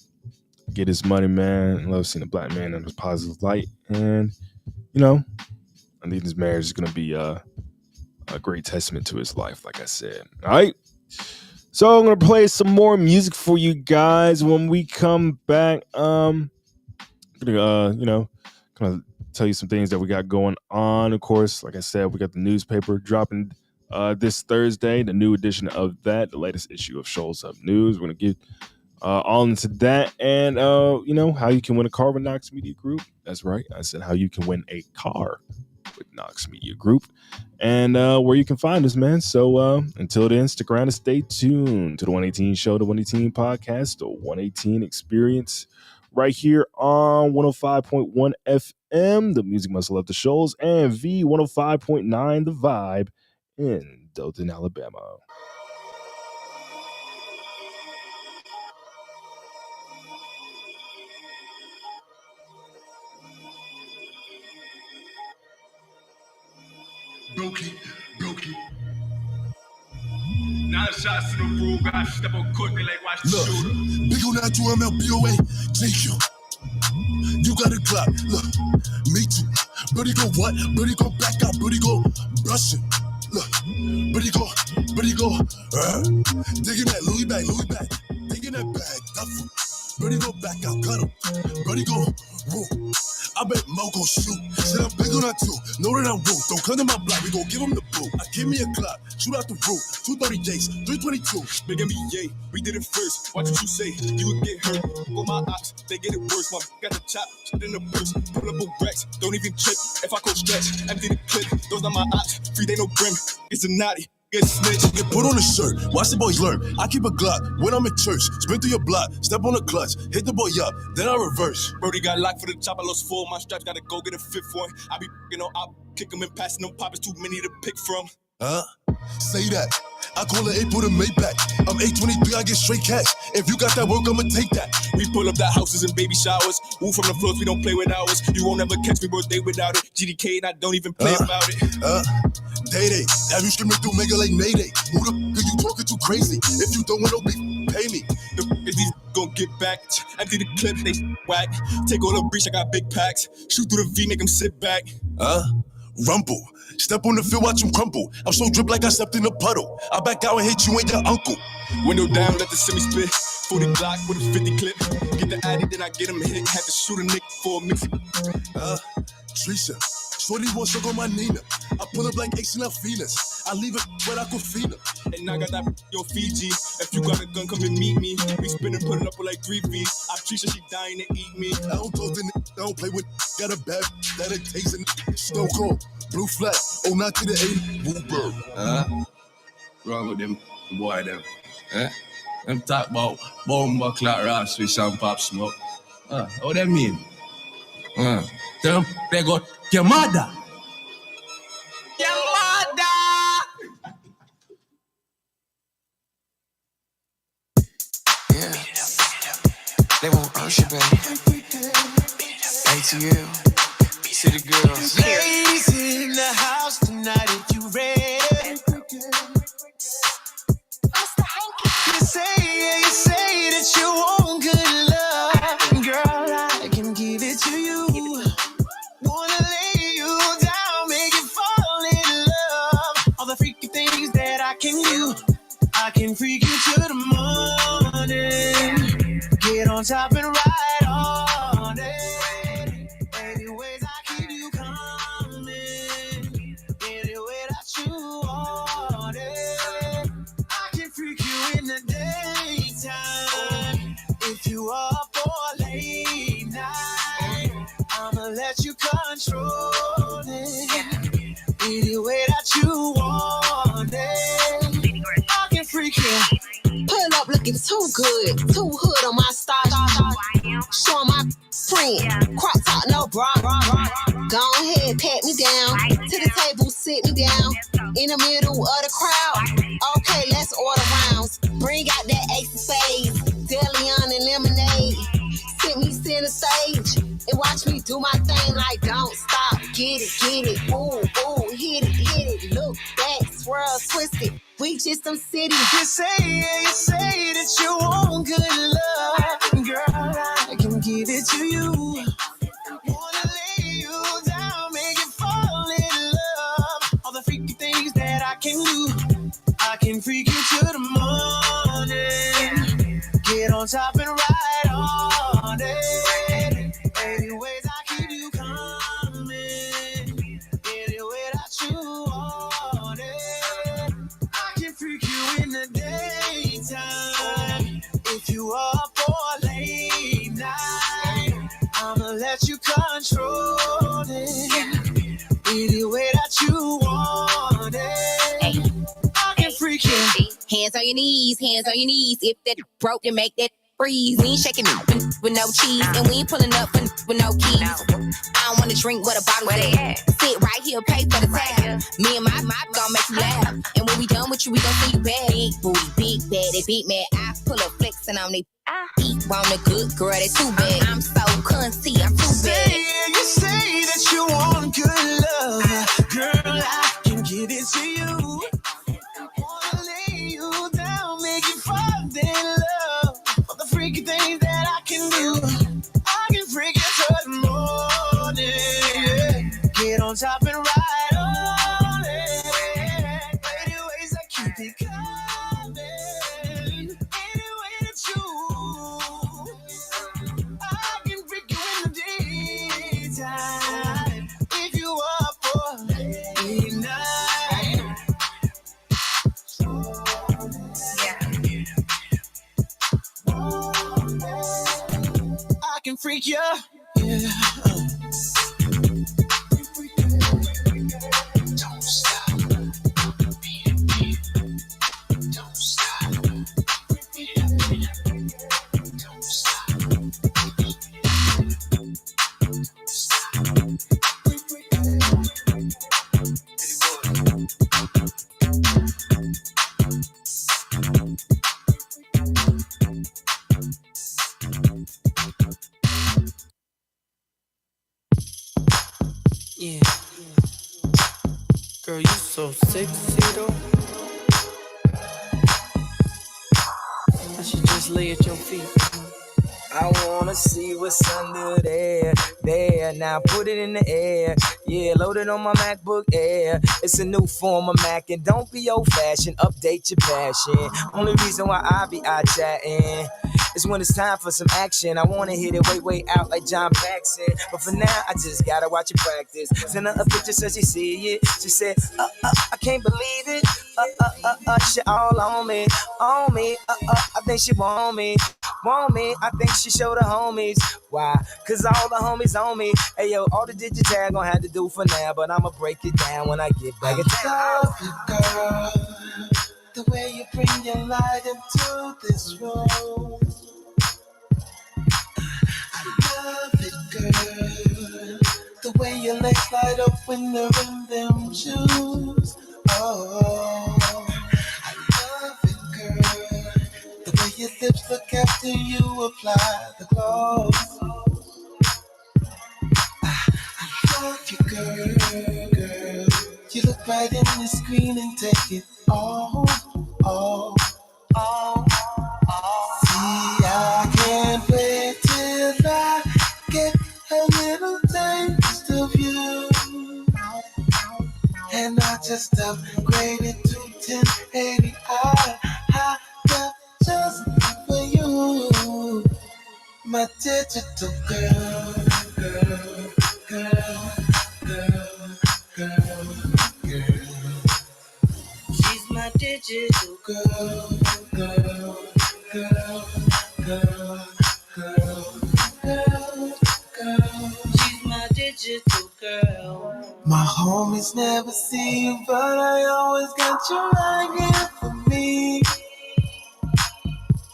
get his money, man. Love seeing a black man in a positive light. And, I think this marriage is going to be a great testament to his life, like I said. All right. So I'm gonna play some more music for you guys when we come back. I'm gonna, kind of tell you some things that we got going on. Of course, like I said, we got the newspaper dropping this Thursday, the new edition of that, the latest issue of Shoals Up News. We're gonna get all into that, and how you can win a car with Knox Media Group. That's right, I said how you can win a car with Knox Media Group, and where you can find us, man. So until then, stick around and stay tuned to the 118 Show, the 118 Podcast, the 118 Experience, right here on 105.1 FM, the Music Must Love the Shoals, and V105.9, the Vibe in Dothan, Alabama. Brokey. 9 shots in the room, I step on court, they like watch the Look, shooter. big on that 2MLBOA, JQ. You got a clock, look, me too. Birdie go what? Birdie go back out, birdie go brushing. Look, birdie go, digging that Louis bag, digging that bag, duffel. Birdie go back out, cut him. Birdie go, woo. I bet Mo gon' shoot. Said I'm big on that too. Know that I'm rude. Don't come to my block. We gon' give him the boot. I give me a clock. Shoot out the roof. 230 J's. 322. Big NBA, we did it first. Watch what you say, you would get hurt. Go my ops, they get it worse. My got the chop, shit in the purse. Pull up a racks, don't even trip. If I go stretch, empty the clip. Those are my ops. Free, they no brim. It's a naughty. Get snitch. Get put on a shirt. Watch the boys learn. I keep a Glock when I'm in church. Sprint through your block. Step on the clutch. Hit the boy up. Then I reverse. Brody got locked for the chop, I lost 4. My straps gotta go get a 5th one. I be I'll kick them and passing them pop. It's too many to pick from. Say that. I call it 8 for the Maybach. I'm 823, I get straight cash. If you got that work, I'ma take that. We pull up that houses and baby showers. Move from the floors, we don't play with ours. You won't ever catch me birthday without it. GDK and I don't even play about it. Day-Day, have you screaming through Mega like Mayday? Who the f*** are you talking too crazy? If you don't want no beef, pay me. The f*** is these gon' get back. Empty the clip, they whack. Take all the breach, I got big packs. Shoot through the V, make them sit back. Rumble. Step on the field, watch him crumble. I'm so drip like I stepped in a puddle. I back out and hit you and your uncle. Window down, let the semi spit. 40 Glock with a 50 clip. Get the addy, then I get him hit. Had to shoot a nick for a mix. Trisha. Shorty wants to go my Nina. I pull up like Ace and Venus. I leave it where I could feed her. And I got that yo Fiji. If you got a gun, come and meet me. We spinning, put it up with like 3 feet. I'm Trisha, she dying to eat me. I don't talk to n***, I don't play with got a bad that it takes a snow cold. Blue flag, 09 to the 80, Woo bird. Wrong with them, boy them. Them talk about bomba clock raw swish and pop smoke. What they mean? Tell them they got your mother. Your mother! Yeah. They want Usher, baby. ATL. City girls. Ladies in the house tonight, if you ready. You say that you want good love. Girl, I can give it to you. Wanna lay you down, make you fall in love. All the freaky things that I can do. I can freak you to the morning. Get on top and ride on it. Anyways, I keep you coming. Any way that you want it. I can freak you in the daytime. If you up for a late night, I'ma let you control it. Any way that you want it. I can freak you. Pull up looking too good, too hood on my style. Showing my friend, crop top, no bra. Go ahead, pat me down. To the table, sit me down. In the middle of the crowd. Okay, let's order rounds. Bring out that ace of spades, Deleon and lemonade. Sit me center stage and watch me do my thing like don't stop. Get it, ooh, hit it. Look back, swirl, twist it. We just some city. You say that you want good love. Girl, I can give it to you. Wanna lay you down, make you fall in love. All the freaky things that I can do. I can freak you to the morning. top and ride on it. Any ways I keep you coming. Any way that you want it. I can freak you in the daytime. If you up for a late night, I'ma let you control it. Any way that you want it. I can freak you. Hands on your knees, if that broke, then make that freeze. We ain't shaking it with no cheese, and we ain't pulling up with no keys. I don't wanna drink what a bottle at. Sit right here, pay for the tab. Me and my gon' make you laugh. And when we done with you, we gon' see you back. Big booty, big bad, they beat me. I pull up flexing on they eat. Want a good girl, they too bad. I'm so cunty, I'm too bad. You say that you want good love, girl, I can give it to you. Wanna lay you down, make you fall in love. All the freaky things that I can do, I can freak you till the morning. Yeah. Get on top and ride on it. Anyways, I keep it coming. Any way that you, I can freak you in the daytime. If you up for a late night, I can freak you. Yeah. Don't stop. Don't stop. Don't stop. Yeah. Girl, you so sexy though. I should just lay at your feet. I wanna see what's under there. Now put it in the air. Yeah, load it on my MacBook Air. It's a new form of Mac, and don't be old-fashioned. Update your passion. Only reason why I be out chatting is when it's time for some action. I wanna hit it way out like John Paxson, but for now I just gotta watch it practice. Send her a picture so she see it. She said, I can't believe it. She all on me. I think she want me. I think she showed the homies. Why? Cause all the homies on me. Hey yo, all the digitag gon' have to do for now, but I'ma break it down when I get back in town. Love you, girl. The way you bring your light into this room. I love it, girl. The way your legs light up when they're in them shoes. Oh, I love it, girl. The way your lips look after you apply the gloss. I love you, girl. You look right in the screen and take it all. See, I can't wait till I get a little taste of you. And I just upgraded to 1080 high def just for you. My digital girl. She's my digital girl. She's my digital girl. My homies never see you, but I always got you right here for me.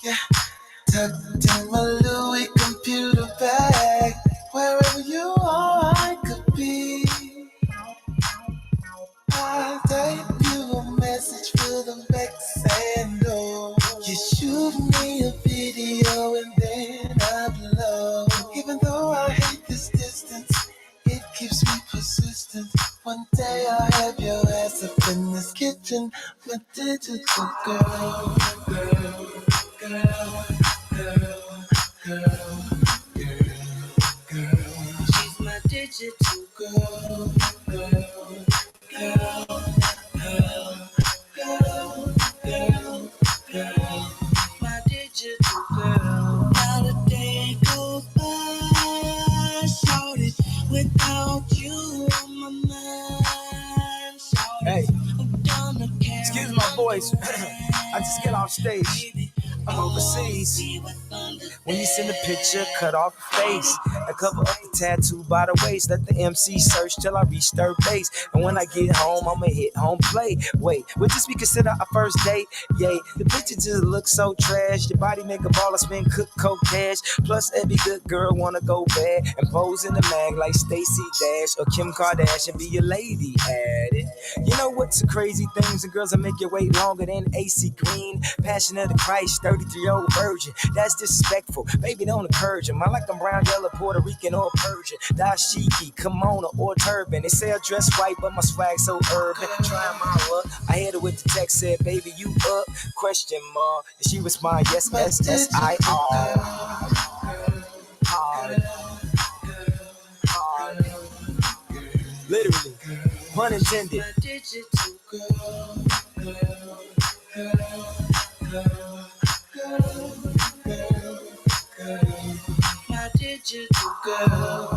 Yeah, tucked in my Louis computer bag. Wherever you are, I could be. I'll type you a message full of and oh, you shoot me a video and then upload. Even though I hate this distance, it keeps me persistent. One day I'll have your ass up in this kitchen, my digital girl. She's my digital girl. My digital girl. voice. I just get off stage. I'm overseas. When you send a picture, cut off your face and cover up the tattoo by the waist. Let the MC search till I reach third base. And when I get home, I'ma hit home plate. Wait, would this be considered a first date? Yay, the picture just looks so trash. Your body make a baller spin, cook coke cash. Plus, every good girl wanna go bad and pose in the mag like Stacey Dash or Kim Kardashian. Be a lady at it. You know what's the crazy things? The girls that make you wait longer than AC Green. Passion of the Christ, 33-year-old virgin. That's disrespectful. Baby, don't encourage him. I like them brown, yellow, Puerto Rican, or Persian. Dashiki, kimono, or turban. They say I dress white, but my swag so urban. Trying my luck. I hit her with the text, said, baby, you up? Question mark. And she responded, yes, SSIR. Hard. Literally. Pun intended. My digital girl.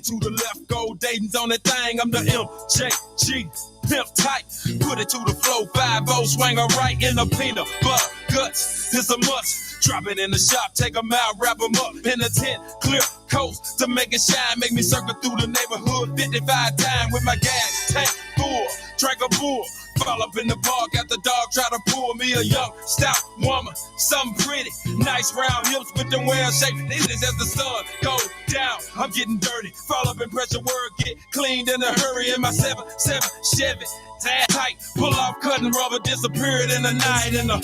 To the left, gold Dayton's on that thing. I'm the MJG pimp tight. Put it to the flow, 5-0 swing her right in the peanut butter guts. It's a must. Drop it in the shop, take them out, wrap them up in a tent. Clear coast to make it shine. Make me circle through the neighborhood 55 times with my gas tank full. Drink a bull. Fall up in the park, got the dog try to pull me a young, stout woman, something pretty, nice round hips with them well shaped. This is as the sun goes down. I'm getting dirty, fall up in pressure, word get cleaned in a hurry in my 7-7 Chevy, tag tight, pull off cutting rubber, disappeared in the night in the.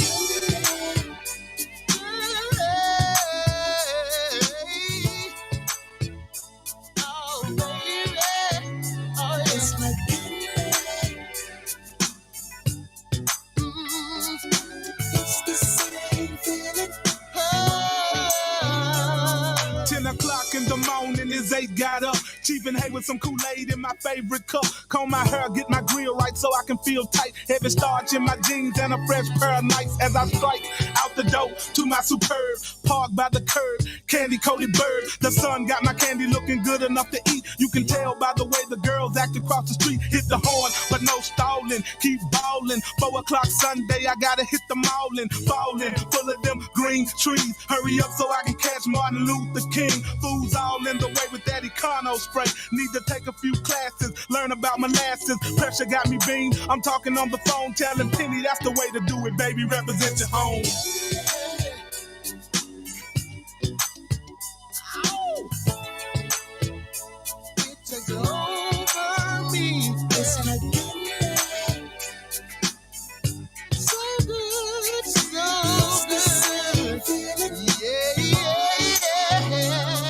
His eight got up, cheap and hay with some Kool-Aid in my favorite cup. Comb my hair, get my grill right so I can feel tight. Heavy starch in my jeans and a fresh pair of Nikes as I strike out the door to my superb. Parked by the curb, candy-coated bird. The sun got my candy looking good enough to eat. You can tell by the way the girls act across the street. Hit the horn, but no stalling. Keep ballin'. 4 o'clock Sunday, I gotta hit the mallin'. Fallin', full of them green trees. Hurry up so I can catch Martin Luther King. Fools all in the way with that Econo spray. Need to take a few classes, learn about molasses. Pressure got me beamed. I'm talking on the phone, telling Penny that's the way to do it, baby. Represent your home. It takes over me. It's like so good, so good. Yeah.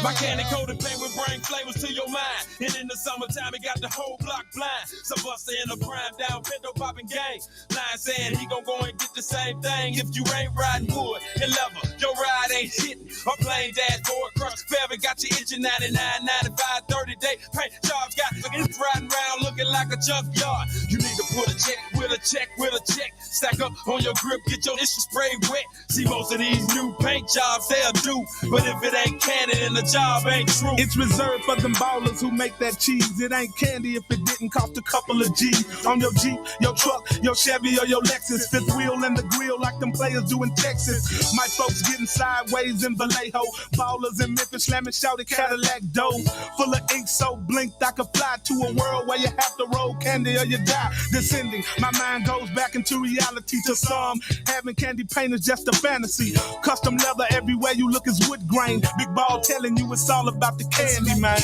My candy coated paint with brain flavors to your mind. And in the summertime, it got the whole block blind. Some buster in a prime down, pinto popping gang. Line saying he gon' go and get the same thing. If you ain't riding wood and leather, your ride ain't hitting. I'm playing dashboard crush. Forever got your engine 99, 95, 30 day paint jobs. Got it's riding around looking like a junkyard. You need to put a check with a check with a check. Stack up on your grip, get your issue spray wet. See, most of these new paint jobs, they'll do. But if it ain't canon and the job ain't true, it's reserved for them ballers who make that cheese. It ain't candy if it didn't cost a couple of G's. On your Jeep, your truck, park your Chevy or your Lexus. Fifth wheel in the grill like them players do in Texas. My folks getting sideways in Vallejo. Ballers in Memphis slamming shouted Cadillac dough. Full of ink so blinked I could fly to a world where you have to roll candy or you die. Descending, my mind goes back into reality. To some, having candy paint is just a fantasy. Custom leather everywhere you look is wood grain. Big ball telling you it's all about the candy, man.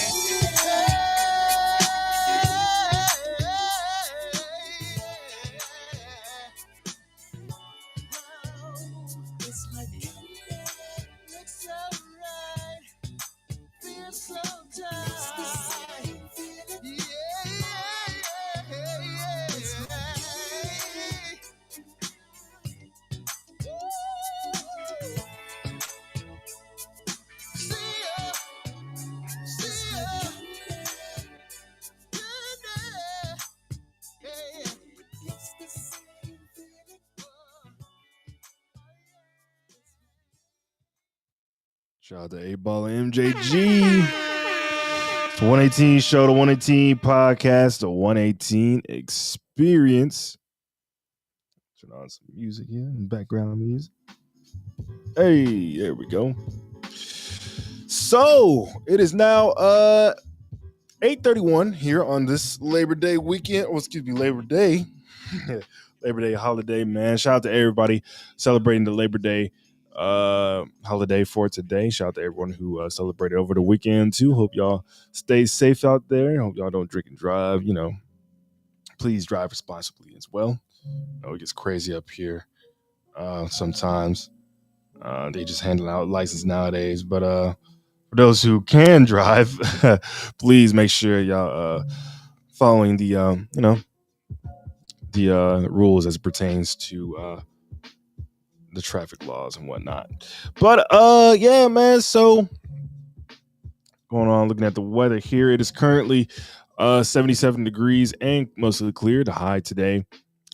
Shout out to 8Ball and MJG. It's the 118 show, the 118 podcast, the 118 experience. Turn on some music here, background music. Hey, there we go. So it is now 8:31 here on this Labor Day weekend. Oh, excuse me, Labor Day. Labor Day holiday, man. Shout out to everybody celebrating the Labor Day holiday for today. Shout out to everyone who celebrated over the weekend too. Hope y'all stay safe out there. Hope y'all don't drink and drive. You know, please drive responsibly as well. It gets crazy up here sometimes. They just handle out license nowadays. But for those who can drive, please make sure y'all following the rules as it pertains to the traffic laws and whatnot. But yeah, man. So going on, looking at the weather here, it is currently 77 degrees and mostly clear. The high today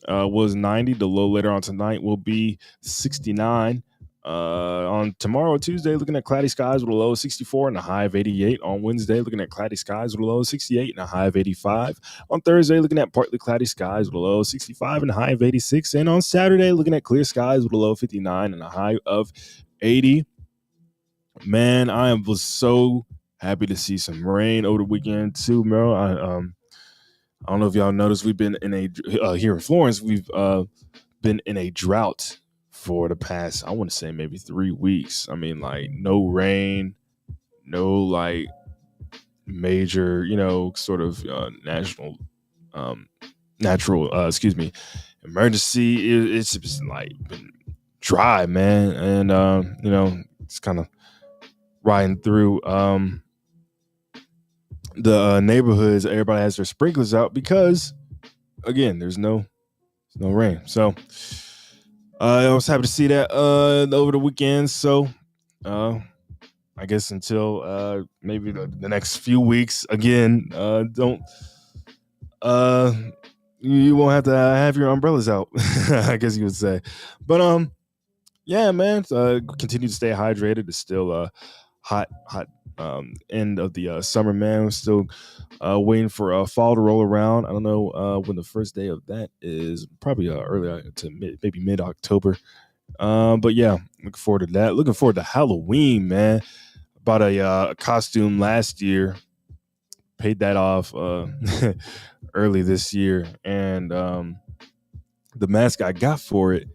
was 90. The low later on tonight will be 69. On tomorrow, Tuesday, looking at cloudy skies with a low of 64 and a high of 88. On Wednesday, looking at cloudy skies with a low of 68 and a high of 85. On Thursday, looking at partly cloudy skies with a low of 65 and a high of 86. And on Saturday, looking at clear skies with a low of 59 and a high of 80. Man, I was so happy to see some rain over the weekend too, bro. I don't know if y'all noticed, we've been in a here in Florence, we've been in a drought for the past, I want to say maybe 3 weeks. I mean, like, no rain, no like major, sort of natural emergency. It's just like been dry, man, and it's kind of riding through the neighborhoods. Everybody has their sprinklers out because, again, there's no rain. So I was happy to see that over the weekend. So I guess until maybe the next few weeks, again, you won't have to have your umbrellas out, I guess you would say. But yeah, man, continue to stay hydrated. It's still hot end of the summer, man. We're still waiting for fall to roll around. I don't know when the first day of that is. Probably early to maybe mid-October. But yeah, looking forward to that. Looking forward to Halloween, man. Bought a costume last year. Paid that off early this year, and the mask I got for it,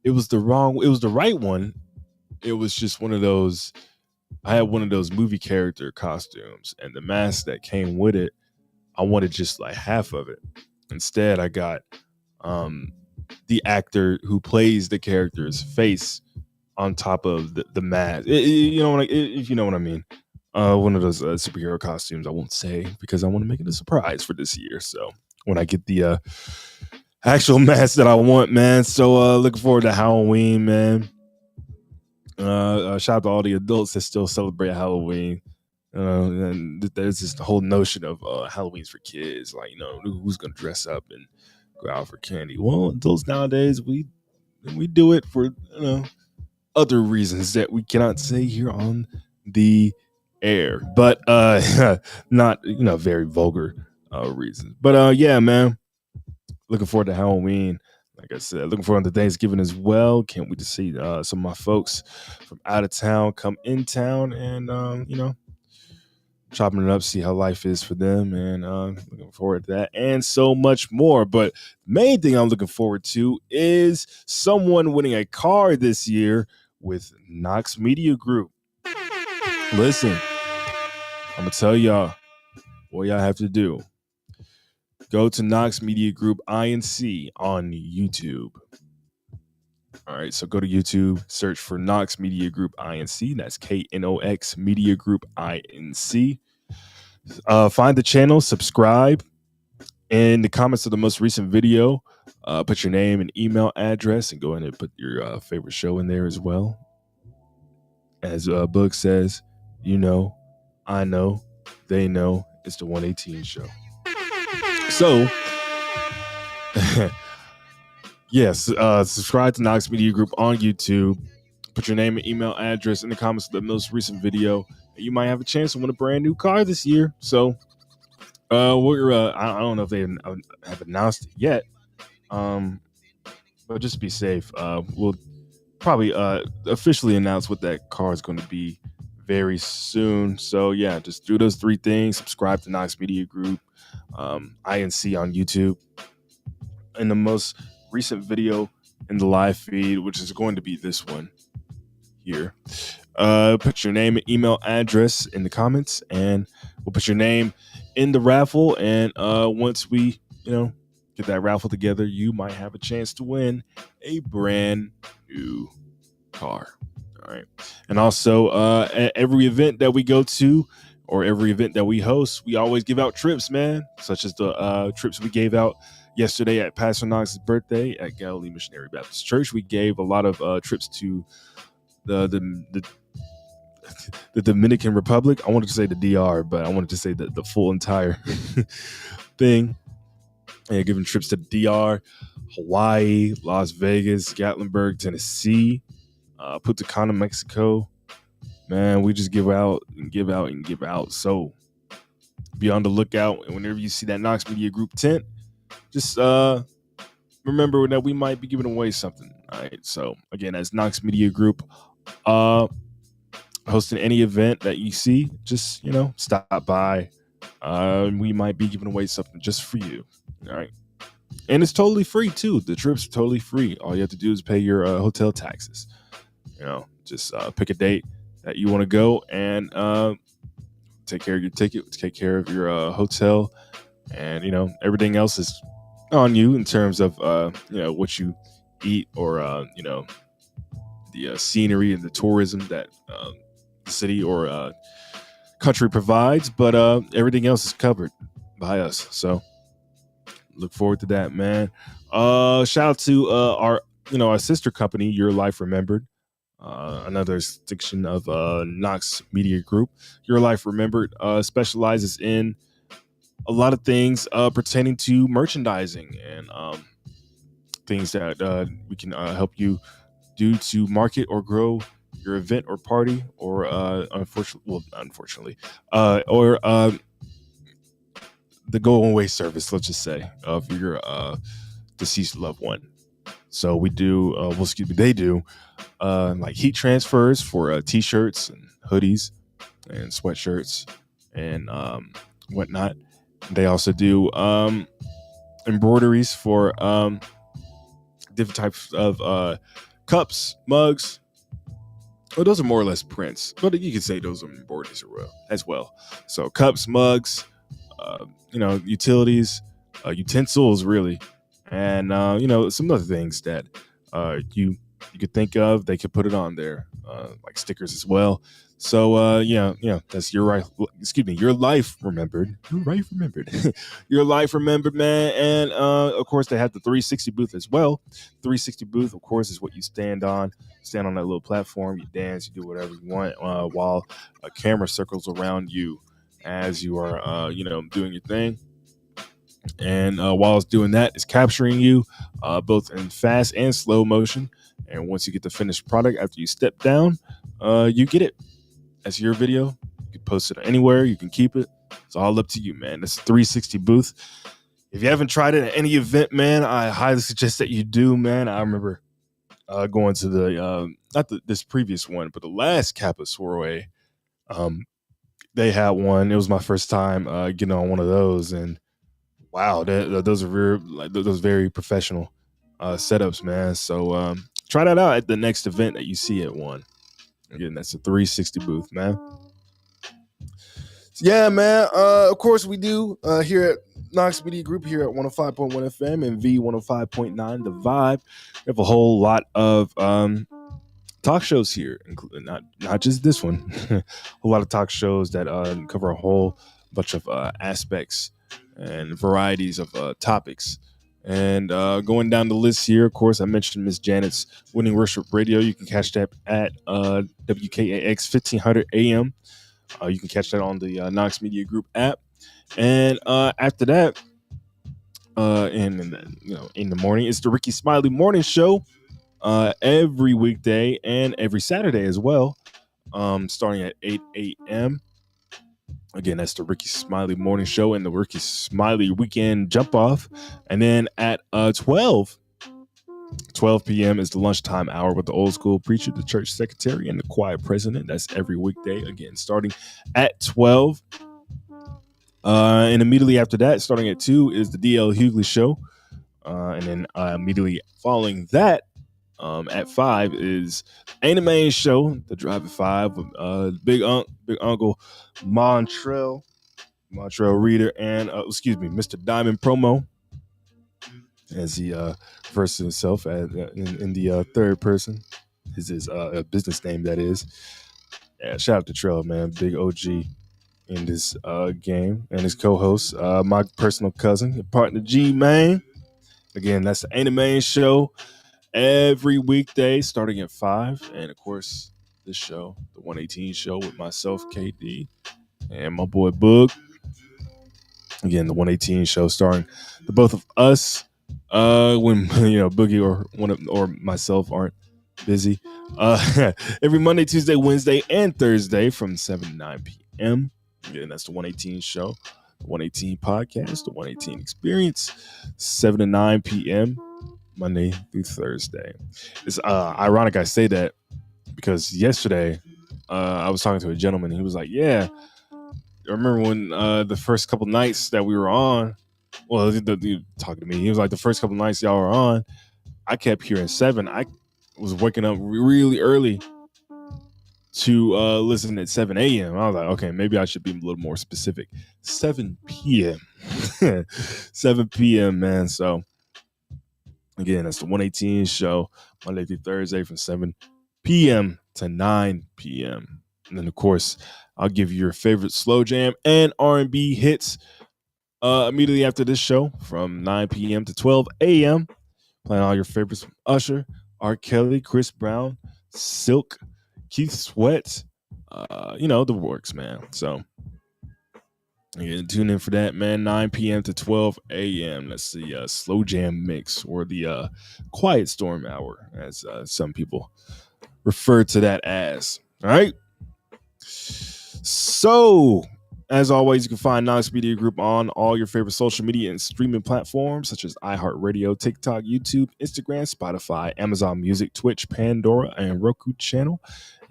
it was the right one. It was just one of those. I had one of those movie character costumes, and the mask that came with it, I wanted just like half of it. Instead, I got the actor who plays the character's face on top of the mask. If you know what I mean. One of those superhero costumes. I won't say because I want to make it a surprise for this year. So when I get the actual mask that I want, man. So looking forward to Halloween, man. Shout out to all the adults that still celebrate Halloween. And there's this whole notion of Halloween's for kids. Like, who's gonna dress up and go out for candy? Well, adults nowadays, we do it for other reasons that we cannot say here on the air, but not very vulgar reasons. But yeah, man, looking forward to Halloween. Like I said, looking forward to Thanksgiving as well. Can't wait to see some of my folks from out of town come in town and, chopping it up, see how life is for them. And looking forward to that and so much more. But main thing I'm looking forward to is someone winning a car this year with Knox Media Group. Listen, I'm going to tell y'all what y'all have to do. Go to Knox Media Group INC on YouTube. All right, so go to YouTube, search for Knox Media Group INC. That's KNOX Media Group INC. Find the channel, subscribe. In the comments of the most recent video, put your name and email address, and go ahead and put your favorite show in there as well. As Book says, you know, I know, they know, it's the 118 show. So, yes, subscribe to Knox Media Group on YouTube. Put your name and email address in the comments of the most recent video. And you might have a chance to win a brand new car this year. So, we're I don't know if they have announced it yet. But just be safe. We'll probably officially announce what that car is going to be very soon. So yeah, just do those three things. Subscribe to Knox Media Group, INC on YouTube, and the most recent video in the live feed, which is going to be this one here. Put your name and email address in the comments, and we'll put your name in the raffle. And once we, get that raffle together, you might have a chance to win a brand new car. All right. And also, at every event that we go to or every event that we host, we always give out trips, man, such as the trips we gave out yesterday at Pastor Knox's birthday at Galilee Missionary Baptist Church. We gave a lot of trips to the Dominican Republic. I wanted to say the DR, but I wanted to say the full entire thing. And giving trips to the DR, Hawaii, Las Vegas, Gatlinburg, Tennessee, Punta Cana, Mexico. Man, we just give out and give out and give out. So be on the lookout. And whenever you see that Knox Media Group tent, just remember that we might be giving away something. All right. So again, that's Knox Media Group. Hosting any event that you see, just, stop by. We might be giving away something just for you. All right. And it's totally free too. The trip's totally free. All you have to do is pay your hotel taxes. Just pick a date that you want to go and take care of your ticket, take care of your hotel, and everything else is on you in terms of what you eat or the scenery and the tourism that the city or country provides, but everything else is covered by us. So look forward to that, man. Shout out to our sister company, Your Life Remembered, another section of Knox Media Group. Your Life Remembered specializes in a lot of things pertaining to merchandising and things that we can help you do to market or grow your event or party, or unfortunately, or the going away service, let's just say, of your deceased loved one. So we do, they do like heat transfers for t-shirts and hoodies and sweatshirts and whatnot. They also do embroideries for different types of cups, mugs. Well, those are more or less prints, but you can say those are embroideries as well. So cups, mugs, utilities, utensils, really, and some other things that you could think of. They could put it on there, like stickers as well. So that's Your Life Remembered. Your Life Remembered. Your Life Remembered, man. And of course, they have the 360 booth as well. 360 booth, of course, is what you stand on that little platform. You dance, you do whatever you want while a camera circles around you as you are doing your thing. And while it's doing that, it's capturing you both in fast and slow motion. And once you get the finished product, after you step down, you get it. That's your video. You can post it anywhere. You can keep it. It's all up to you, man. It's a 360 booth. if you haven't tried it at any event, man, I highly suggest that you do, man. I remember going to the not this previous one, but the last Kappa Soiree. They had one. It was my first time getting on one of those, and wow, those are those very professional setups, man. So try that out at the next event that you see at one. Again, that's a 360 booth, man. Yeah, man. Of course, we do here at Knox Media Group here at 105.1 FM and V105.9 The Vibe. We have a whole lot of talk shows here, including not just this one. A lot of talk shows that cover a whole bunch of aspects and varieties of topics. And going down the list here, of course, I mentioned Miss Janet's Winning Worship Radio. You can catch that at WKAX 1500 AM. You can catch that on the Knox Media Group app. And after that, in the morning, it's the Ricky Smiley Morning Show. Every weekday and every Saturday as well, starting at 8 a.m. Again, that's the Ricky Smiley Morning Show and the Ricky Smiley Weekend Jump Off. And then at 12 p.m. is the lunchtime hour with the old school preacher, the church secretary, and the choir president. That's every weekday, again, starting at 12. And immediately after that, starting at 2, is the D.L. Hughley Show. And then immediately following that, at 5 is Ain't a Main Show, the Drive at 5 with Big Uncle Montrell Reader, and Mr. Diamond Promo, as he refers to himself in the third person. His business name, that is. Yeah, shout out to Trell, man, big OG in this game, and his co-host, my personal cousin, partner G Man. Again, that's the Ain't a Main Show. Every weekday starting at 5. And of course, this show, the 118 Show with myself, KD, and my boy Boog. Again, the 118 Show starring the both of us when Boogie or myself aren't busy. Every Monday, Tuesday, Wednesday, and Thursday from 7 to 9 p.m. Again, that's the 118 Show, the 118 Podcast, the 118 Experience, 7 to 9 p.m. Monday through Thursday. It's ironic I say that because yesterday I was talking to a gentleman. He was like, yeah, I remember when the first couple nights that we were on, well, he talking to me, he was like, the first couple nights y'all were on, I kept hearing 7. I was waking up really early to listen at 7 a.m. I was like, okay, maybe I should be a little more specific. 7 p.m. 7 p.m., man. So again, that's the 118 Show, Monday through Thursday from 7 p.m. to 9 p.m. And then, of course, I'll give you your favorite slow jam and R&B hits immediately after this show from 9 p.m. to 12 a.m. Playing all your favorites from Usher, R. Kelly, Chris Brown, Silk, Keith Sweat, the works, man. So yeah, tune in for that, man. 9 p.m. to 12 a.m. That's the slow jam mix, or the quiet storm hour, as some people refer to that as. All right. So, as always, you can find Knox Media Group on all your favorite social media and streaming platforms such as iHeartRadio, TikTok, YouTube, Instagram, Spotify, Amazon Music, Twitch, Pandora, and Roku channel.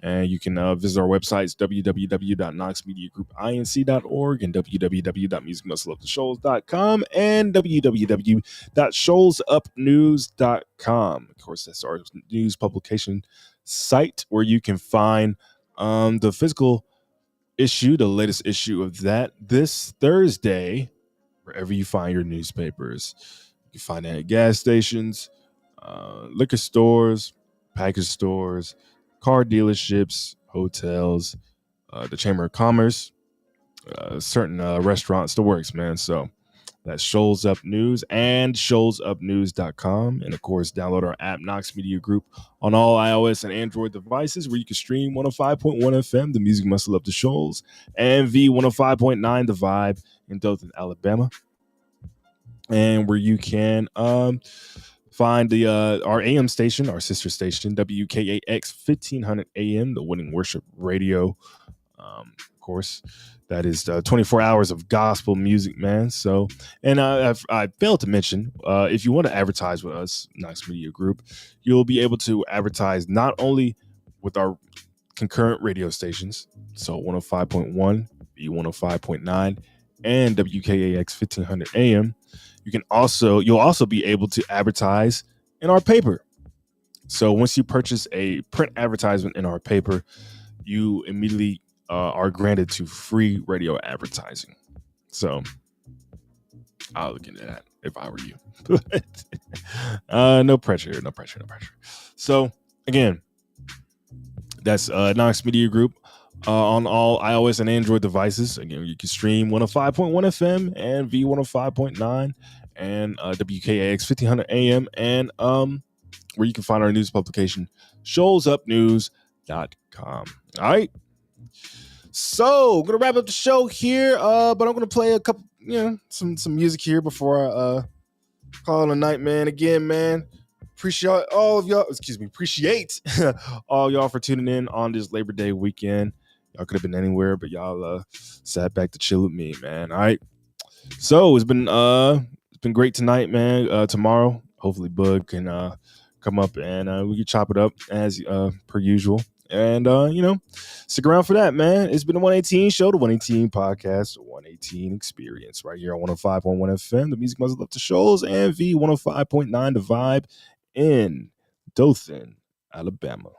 And you can visit our websites, www.knoxmediagroupinc.org and www.musicmuscleuptheshoals.com and www.shoalsupnews.com. Of course, that's our news publication site where you can find the physical issue, the latest issue of that this Thursday, wherever you find your newspapers. You can find it at gas stations, liquor stores, package stores, car dealerships, hotels, the Chamber of Commerce, certain restaurants, the works, man. So that's Shoals Up News and shoalsupnews.com. And of course, download our app, Knox Media Group, on all iOS and Android devices, where you can stream 105.1 FM, the music muscle up the Shoals, and V105.9 The Vibe in Dothan, Alabama. And where you can find the our AM station, our sister station, WKAX 1500 AM, the Winning Worship Radio Of course, that is 24 hours of gospel music, man. So, and I failed to mention, if you want to advertise with us, Knox Media Group, you'll be able to advertise not only with our concurrent radio stations, so 105.1, B105.9, and WKAX 1500 AM. You'll also be able to advertise in our paper. So once you purchase a print advertisement in our paper, you immediately are granted to free radio advertising. So I'll look into that if I were you. No pressure. So again, that's Knox Media Group on all iOS and Android devices. Again, you can stream 105.1 FM and V105.9 and WKAX 1500 AM, and where you can find our news publication, showsupnews.com. All right. So I'm gonna wrap up the show here, but I'm gonna play a couple, some music here before I call it a night, man. Again, man, appreciate all y'all for tuning in on this Labor Day weekend. Y'all could have been anywhere, but y'all sat back to chill with me, man. All right. So it's been great tonight, man. Tomorrow, hopefully Bud can come up and we can chop it up as per usual. And stick around for that, man. It's been the 118 show, the 118 podcast, the 118 experience, right here on 105.1 FM, the music must love the shows, and V105.9 the vibe in Dothan, Alabama.